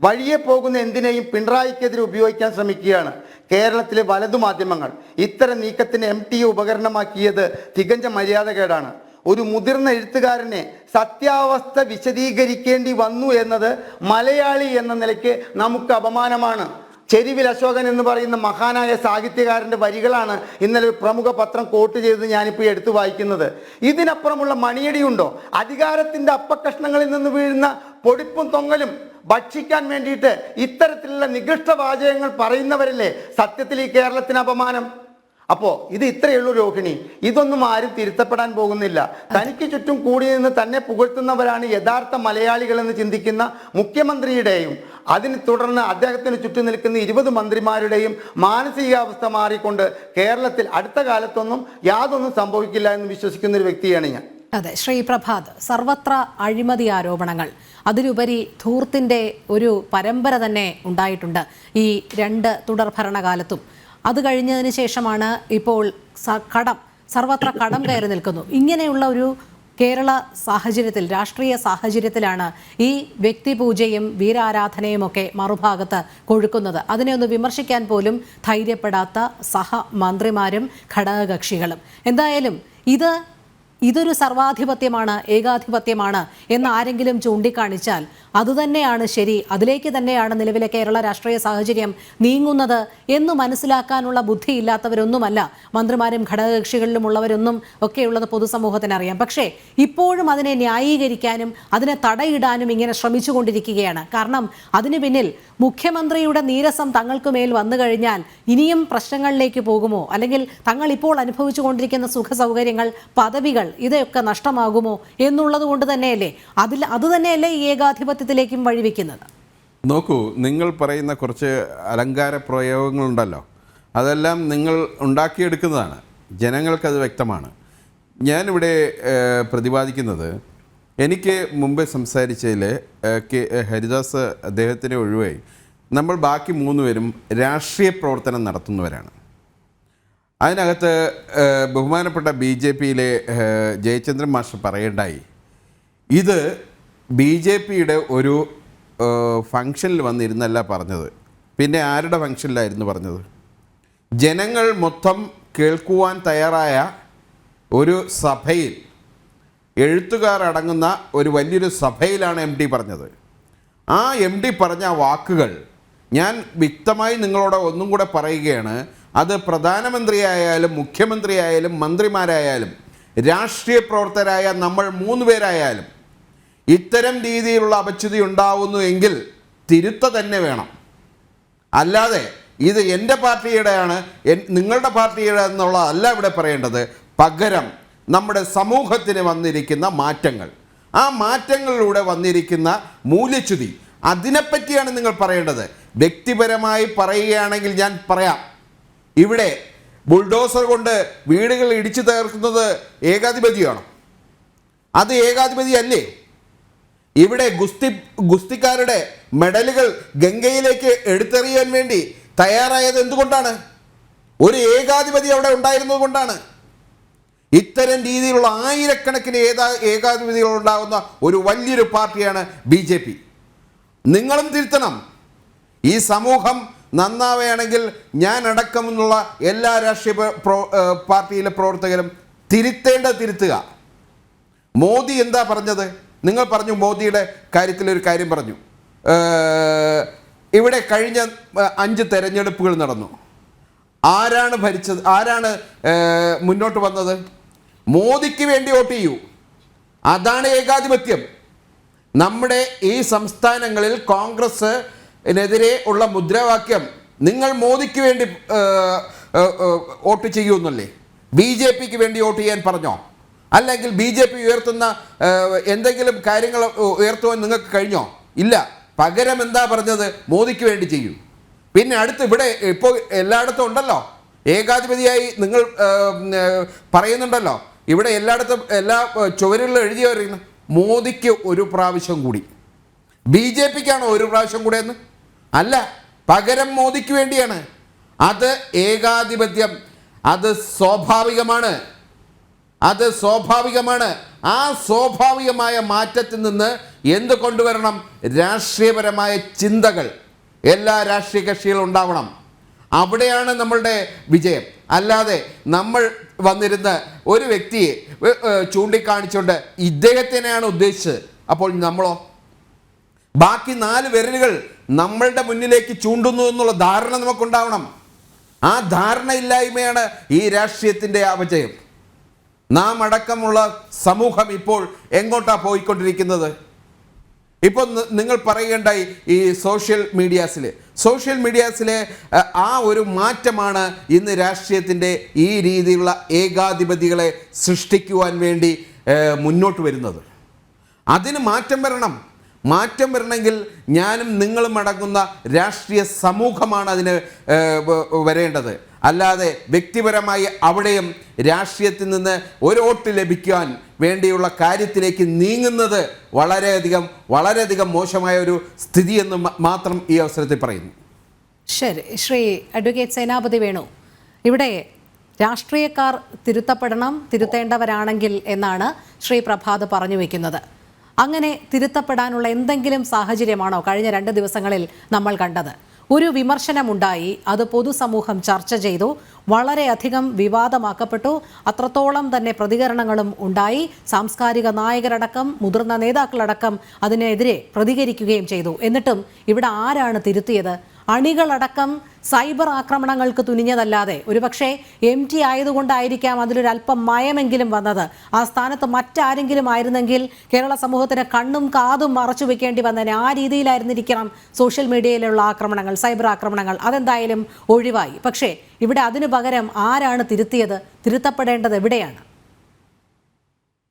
വഴിയെ പോകുന്ന എന്തിനേയും പിണറായിക്കെതിരെ ഉപയോഗിക്കാൻ ശ്രമിക്കുകയാണ് കേരളത്തിലെ വലതു മാധ്യമങ്ങൾ. ഇത്തരം നീക്കത്തിന് MTയെ ഉപകരണമാക്കിയത് തികഞ്ഞ മര്യാദകേടാണ്. ഒരു മുതിർന്ന എഴുത്തുകാരനെ സത്യാവസ്ഥ വിശദീകരിക്കേണ്ടി വന്നു എന്നത് മലയാളി എന്ന നിലയ്ക്ക് നമുക്ക് അപമാനമാണ്. ചെരുവിൽ അശോകൻ എന്ന് പറയുന്ന മഹാനായ സാഹിത്യകാരൻ്റെ വരികളാണ് ഇന്നലെ ഒരു പ്രമുഖ പത്രം കോട്ട് ചെയ്തത് ഞാനിപ്പോൾ എടുത്തു വായിക്കുന്നത്. ഇതിനപ്പുറമുള്ള മണിയടിയുണ്ടോ? അധികാരത്തിൻ്റെ അപ്പക്കഷ്ണങ്ങളിൽ നിന്ന് വീഴുന്ന പൊടിപ്പും തൊങ്ങലും ഭക്ഷിക്കാൻ വേണ്ടിയിട്ട് ഇത്തരത്തിലുള്ള നികൃഷ്ട വാചകങ്ങൾ പറയുന്നവരല്ലേ സത്യത്തിൽ ഈ കേരളത്തിന് അപമാനം. അപ്പോൾ ഇത് ഇത്രയേ ഉള്ളൂ രോഹിണി. ഇതൊന്നും ആരും തിരുത്തപ്പെടാൻ പോകുന്നില്ല. തനിക്ക് ചുറ്റും കൂടി നിന്ന് തന്നെ പുകഴ്ത്തുന്നവരാണ് യഥാർത്ഥ മലയാളികൾ എന്ന് ചിന്തിക്കുന്ന മുഖ്യമന്ത്രിയുടെയും അതിന് തുടർന്ന് അദ്ദേഹത്തിന് ചുറ്റും നിൽക്കുന്ന 20 മന്ത്രിമാരുടെയും മാനസികാവസ്ഥ മാറിക്കൊണ്ട് കേരളത്തിൽ അടുത്ത കാലത്തൊന്നും യാതൊന്നും സംഭവിക്കില്ല എന്ന് വിശ്വസിക്കുന്ന ഒരു വ്യക്തിയാണ് ഞാൻ. അതെ, ശ്രീ പ്രഭാത്, സർവത്ര അഴിമതി ആരോപണങ്ങൾ, അതിലുപരി ധൂർത്തിൻ്റെ ഒരു പരമ്പര തന്നെ ഉണ്ടായിട്ടുണ്ട് ഈ 2 തുടർ ഭരണകാലത്തും. അത് കഴിഞ്ഞതിന് ശേഷമാണ് ഇപ്പോൾ സർവത്ര കടം കയറി നിൽക്കുന്നു. ഇങ്ങനെയുള്ള ഒരു കേരള സാഹചര്യത്തിൽ, രാഷ്ട്രീയ സാഹചര്യത്തിലാണ് ഈ വ്യക്തിപൂജയും വീരാരാധനയും ഒക്കെ മറുഭാഗത്ത് കൊഴുക്കുന്നത്. അതിനെ ഒന്ന് വിമർശിക്കാൻ പോലും ധൈര്യപ്പെടാത്ത സഹമന്ത്രിമാരും ഘടകകക്ഷികളും. എന്തായാലും ഇതൊരു സർവാധിപത്യമാണ്, ഏകാധിപത്യമാണ് എന്ന് ആരെങ്കിലും ചൂണ്ടിക്കാണിച്ചാൽ അതുതന്നെയാണ് ശരി, അതിലേക്ക് തന്നെയാണ് നിലവിലെ കേരള രാഷ്ട്രീയ സാഹചര്യം നീങ്ങുന്നത് എന്ന് മനസ്സിലാക്കാനുള്ള ബുദ്ധിയില്ലാത്തവരൊന്നുമല്ല മന്ത്രിമാരും ഘടകകക്ഷികളിലുമുള്ളവരൊന്നും ഒക്കെയുള്ളത് പൊതുസമൂഹത്തിനറിയാം. പക്ഷേ ഇപ്പോഴും അതിനെ ന്യായീകരിക്കാനും അതിനെ തടയിടാനും ഇങ്ങനെ ശ്രമിച്ചുകൊണ്ടിരിക്കുകയാണ്. കാരണം അതിനു പിന്നിൽ മുഖ്യമന്ത്രിയുടെ നീരസം തങ്ങൾക്ക് മേൽ വന്നു കഴിഞ്ഞാൽ ഇനിയും പ്രശ്നങ്ങളിലേക്ക് പോകുമോ, അല്ലെങ്കിൽ തങ്ങൾ ഇപ്പോൾ അനുഭവിച്ചുകൊണ്ടിരിക്കുന്ന സുഖ സൗകര്യങ്ങൾ, പദവികൾ ഇതൊക്കെ നഷ്ടമാകുമോ എന്നുള്ളത് കൊണ്ട് തന്നെയല്ലേ അതുതന്നെയല്ലേ ഈ ഏകാധിപത്യത്തിലേക്കും വഴിവെക്കുന്നത്. നോക്കൂ, നിങ്ങൾ പറയുന്ന കുറച്ച് അലങ്കാര പ്രയോഗങ്ങളുണ്ടല്ലോ, അതെല്ലാം നിങ്ങൾ ഉണ്ടാക്കിയെടുക്കുന്നതാണ്. ജനങ്ങൾക്കത് വ്യക്തമാണ്. ഞാനിവിടെ പ്രതിപാദിക്കുന്നത്, എനിക്ക് മുമ്പ് സംസാരിച്ചതിൽ ഹരിദാസ് അദ്ദേഹത്തിനെ ഒഴിവായി നമ്മൾ ബാക്കി 3 പേരും രാഷ്ട്രീയ പ്രവർത്തനം നടത്തുന്നവരാണ്. അതിനകത്ത് ബഹുമാനപ്പെട്ട BJPയിലെ ജയചന്ദ്രൻ മാസ്റ്റർ പറയേണ്ടായി, ഇത് BJPയുടെ ഒരു ഫങ്ഷനിൽ വന്നിരുന്നല്ല പറഞ്ഞത്. പിന്നെ ആരുടെ ഫങ്ഷനിലായിരുന്നു പറഞ്ഞത്? ജനങ്ങൾ മൊത്തം കേൾക്കുവാൻ തയ്യാറായ ഒരു സഭയിൽ, എഴുത്തുകാർ അടങ്ങുന്ന ഒരു വലിയൊരു സഭയിലാണ് MD പറഞ്ഞത്. ആ MD പറഞ്ഞ വാക്കുകൾ ഞാൻ വ്യക്തമായി നിങ്ങളോട് ഒന്നും കൂടെ പറയുകയാണ്. അത് പ്രധാനമന്ത്രിയായാലും മുഖ്യമന്ത്രിയായാലും മന്ത്രിമാരായാലും രാഷ്ട്രീയ പ്രവർത്തകരായ നമ്മൾ 3 പേരായാലും ഇത്തരം രീതിയിലുള്ള അപച്യുതി ഉണ്ടാവുന്നു എങ്കിൽ തിരുത്ത തന്നെ വേണം. അല്ലാതെ ഇത് എൻ്റെ പാർട്ടിയുടെയാണ്, നിങ്ങളുടെ പാർട്ടിയുടെ എന്നുള്ളതല്ല ഇവിടെ പറയേണ്ടത്. പകരം നമ്മുടെ സമൂഹത്തിന് വന്നിരിക്കുന്ന മാറ്റങ്ങൾ, ആ മാറ്റങ്ങളിലൂടെ വന്നിരിക്കുന്ന മൂല്യച്യുതി, അതിനെപ്പറ്റിയാണ് നിങ്ങൾ പറയേണ്ടത്. വ്യക്തിപരമായി പറയുകയാണെങ്കിൽ ഞാൻ പറയാം, ഇവിടെ ബുൾഡോസർ കൊണ്ട് വീടുകൾ ഇടിച്ചു തകർക്കുന്നത് ഏകാധിപതിയാണ്. അത് ഏകാധിപതിയല്ലേ? ഇവിടെ ഗുസ്തിക്കാരുടെ മെഡലുകൾ ഗംഗയിലേക്ക് എടുത്തെറിയാൻ വേണ്ടി തയ്യാറായത് എന്തുകൊണ്ടാണ്? ഒരു ഏകാധിപതി അവിടെ ഉണ്ടായിരുന്നത് കൊണ്ടാണ്. ഇത്തരം രീതിയിലുള്ള ആയിരക്കണക്കിന് ഏകാധിപതികൾ ഉണ്ടാകുന്ന ഒരു വലിയൊരു പാർട്ടിയാണ് BJP. നിങ്ങളും തിരുത്തണം. ഈ സമൂഹം നന്നാവുകയാണെങ്കിൽ ഞാൻ അടക്കമെന്നുള്ള എല്ലാ രാഷ്ട്രീയ പാർട്ടിയിലെ പ്രവർത്തകരും തിരുത്തുക. മോദി എന്താ പറഞ്ഞത്? നിങ്ങൾ പറഞ്ഞു, മോദിയുടെ കാര്യത്തിൽ ഒരു കാര്യം പറഞ്ഞു. ഇവിടെ കഴിഞ്ഞ 5 തെരഞ്ഞെടുപ്പുകൾ നടന്നു. ആരാണ് ഭരിച്ചത്? ആരാണ് മുന്നോട്ട് വന്നത്? മോദിക്ക് വേണ്ടി വോട്ട് ചെയ്യൂ. അതാണ് ഏകാധിപത്യം. നമ്മുടെ ഈ സംസ്ഥാനങ്ങളിൽ കോൺഗ്രസിനെതിരെ ഉള്ള മുദ്രാവാക്യം നിങ്ങൾ മോദിക്ക് വേണ്ടി വോട്ട് ചെയ്യുമെന്നല്ലേ? BJPക്ക് വേണ്ടി വോട്ട് ചെയ്യാൻ പറഞ്ഞോ? അല്ലെങ്കിൽ BJP ഉയർത്തുന്ന എന്തെങ്കിലും കാര്യങ്ങൾ ഉയർത്തുവാൻ നിങ്ങൾക്ക് കഴിഞ്ഞോ? ഇല്ല. പകരം എന്താ പറഞ്ഞത്? മോദിക്ക് വേണ്ടി ചെയ്യൂ. പിന്നെ അടുത്ത് ഇവിടെ ഇപ്പോൾ എല്ലായിടത്തും ഉണ്ടല്ലോ, ഏകാധിപതിയായി നിങ്ങൾ പറയുന്നുണ്ടല്ലോ. ഇവിടെ എല്ലായിടത്തും എല്ലാ ചുവരുകളിലും എഴുതി പറയുന്നു മോദിക്ക് ഒരു പ്രാവശ്യം കൂടി. BJPക്കാണോ ഒരു പ്രാവശ്യം കൂടെ എന്ന്? അല്ല, പകരം മോദിക്ക് വേണ്ടിയാണ്. അത് ഏകാധിപത്യം. അത് സ്വാഭാവികമാണ്. ആ സ്വാഭാവികമായ മാറ്റത്തിൽ നിന്ന് എന്ത് കൊണ്ടുവരണം? രാഷ്ട്രീയപരമായ ചിന്തകൾ എല്ലാ രാഷ്ട്രീയ കക്ഷികളും ഉണ്ടാവണം. അവിടെയാണ് നമ്മളുടെ വിജയം. അല്ലാതെ നമ്മൾ വന്നിരുന്ന് ഒരു വ്യക്തിയെ ചൂണ്ടിക്കാണിച്ചുകൊണ്ട് ഇദ്ദേഹത്തിനെയാണ് ഉദ്ദേശിച്ചത്, അപ്പോൾ നമ്മളോ? ബാക്കി 4 വിരലുകൾ നമ്മളുടെ മുന്നിലേക്ക് ചൂണ്ടുന്നു എന്നുള്ള ധാരണ നമുക്കുണ്ടാവണം. ആ ധാരണയില്ലായ്മയാണ് ഈ രാഷ്ട്രീയത്തിൻ്റെ അപജയം. നാം അടക്കമുള്ള സമൂഹം ഇപ്പോൾ എങ്ങോട്ടാണ് പോയിക്കൊണ്ടിരിക്കുന്നത്? ഇപ്പോൾ നിങ്ങൾ പറയുകയുണ്ടായി ഈ സോഷ്യൽ മീഡിയാസിലെ ആ ഒരു മാറ്റമാണ് ഇന്ന് രാഷ്ട്രീയത്തിൻ്റെ ഈ രീതിയിലുള്ള ഏകാധിപതികളെ സൃഷ്ടിക്കുവാൻ വേണ്ടി മുന്നോട്ട് വരുന്നത്. അതിന് മാറ്റം വരണമെങ്കിൽ ഞാനും നിങ്ങളും അടങ്ങുന്ന രാഷ്ട്രീയ സമൂഹമാണ് അതിന് വരേണ്ടത്. അല്ലാതെ വ്യക്തിപരമായി അവിടെയും രാഷ്ട്രീയത്തിൽ നിന്ന് ഒരു വോട്ട് ലഭിക്കാൻ വേണ്ടിയുള്ള കാര്യത്തിലേക്ക് നീങ്ങുന്നത് വളരെയധികം മോശമായ ഒരു സ്ഥിതിയെന്ന് മാത്രം ഈ അവസരത്തിൽ പറയുന്നു. ശരി, ശ്രീ അഡ്വക്കേറ്റ് സേനാപതി വേണു, ഇവിടെ രാഷ്ട്രീയക്കാർ തിരുത്തേണ്ടവരാണെങ്കിൽ എന്നാണ് ശ്രീ പ്രഭാത് പറഞ്ഞു വയ്ക്കുന്നത്. അങ്ങനെ തിരുത്തപ്പെടാനുള്ള എന്തെങ്കിലും സാഹചര്യമാണോ കഴിഞ്ഞ 2 ദിവസങ്ങളിൽ നമ്മൾ കണ്ടത്? ഒരു വിമർശനമുണ്ടായി, അത് പൊതുസമൂഹം ചർച്ച ചെയ്തു, വളരെയധികം വിവാദമാക്കപ്പെട്ടു, അത്രത്തോളം തന്നെ പ്രതികരണങ്ങളും ഉണ്ടായി. സാംസ്കാരിക നായകരടക്കം മുതിർന്ന നേതാക്കളടക്കം അതിനെതിരെ പ്രതികരിക്കുകയും ചെയ്തു. എന്നിട്ടും ഇവിടെ ആരാണ് തിരുത്തിയത്? അണികളടക്കം സൈബർ ആക്രമണങ്ങൾക്ക് തുനിഞ്ഞതല്ലാതെ ഒരുപക്ഷെ MT ആയതുകൊണ്ടായിരിക്കാം അതിലൊരല്പം മയമെങ്കിലും വന്നത്. ആ സ്ഥാനത്ത് മറ്റാരെങ്കിലും ആയിരുന്നെങ്കിൽ കേരള സമൂഹത്തിന് കണ്ണും കാതും മറച്ചു വെക്കേണ്ടി വന്നതിന്. ആ രീതിയിലായിരുന്നിരിക്കണം സോഷ്യൽ മീഡിയയിലുള്ള ആക്രമണങ്ങൾ, സൈബർ ആക്രമണങ്ങൾ. അതെന്തായാലും ഒഴിവായി. പക്ഷേ ഇവിടെ അതിനു പകരം ആരാണ് തിരുത്തിയത്? തിരുത്തപ്പെടേണ്ടത് എവിടെയാണ്?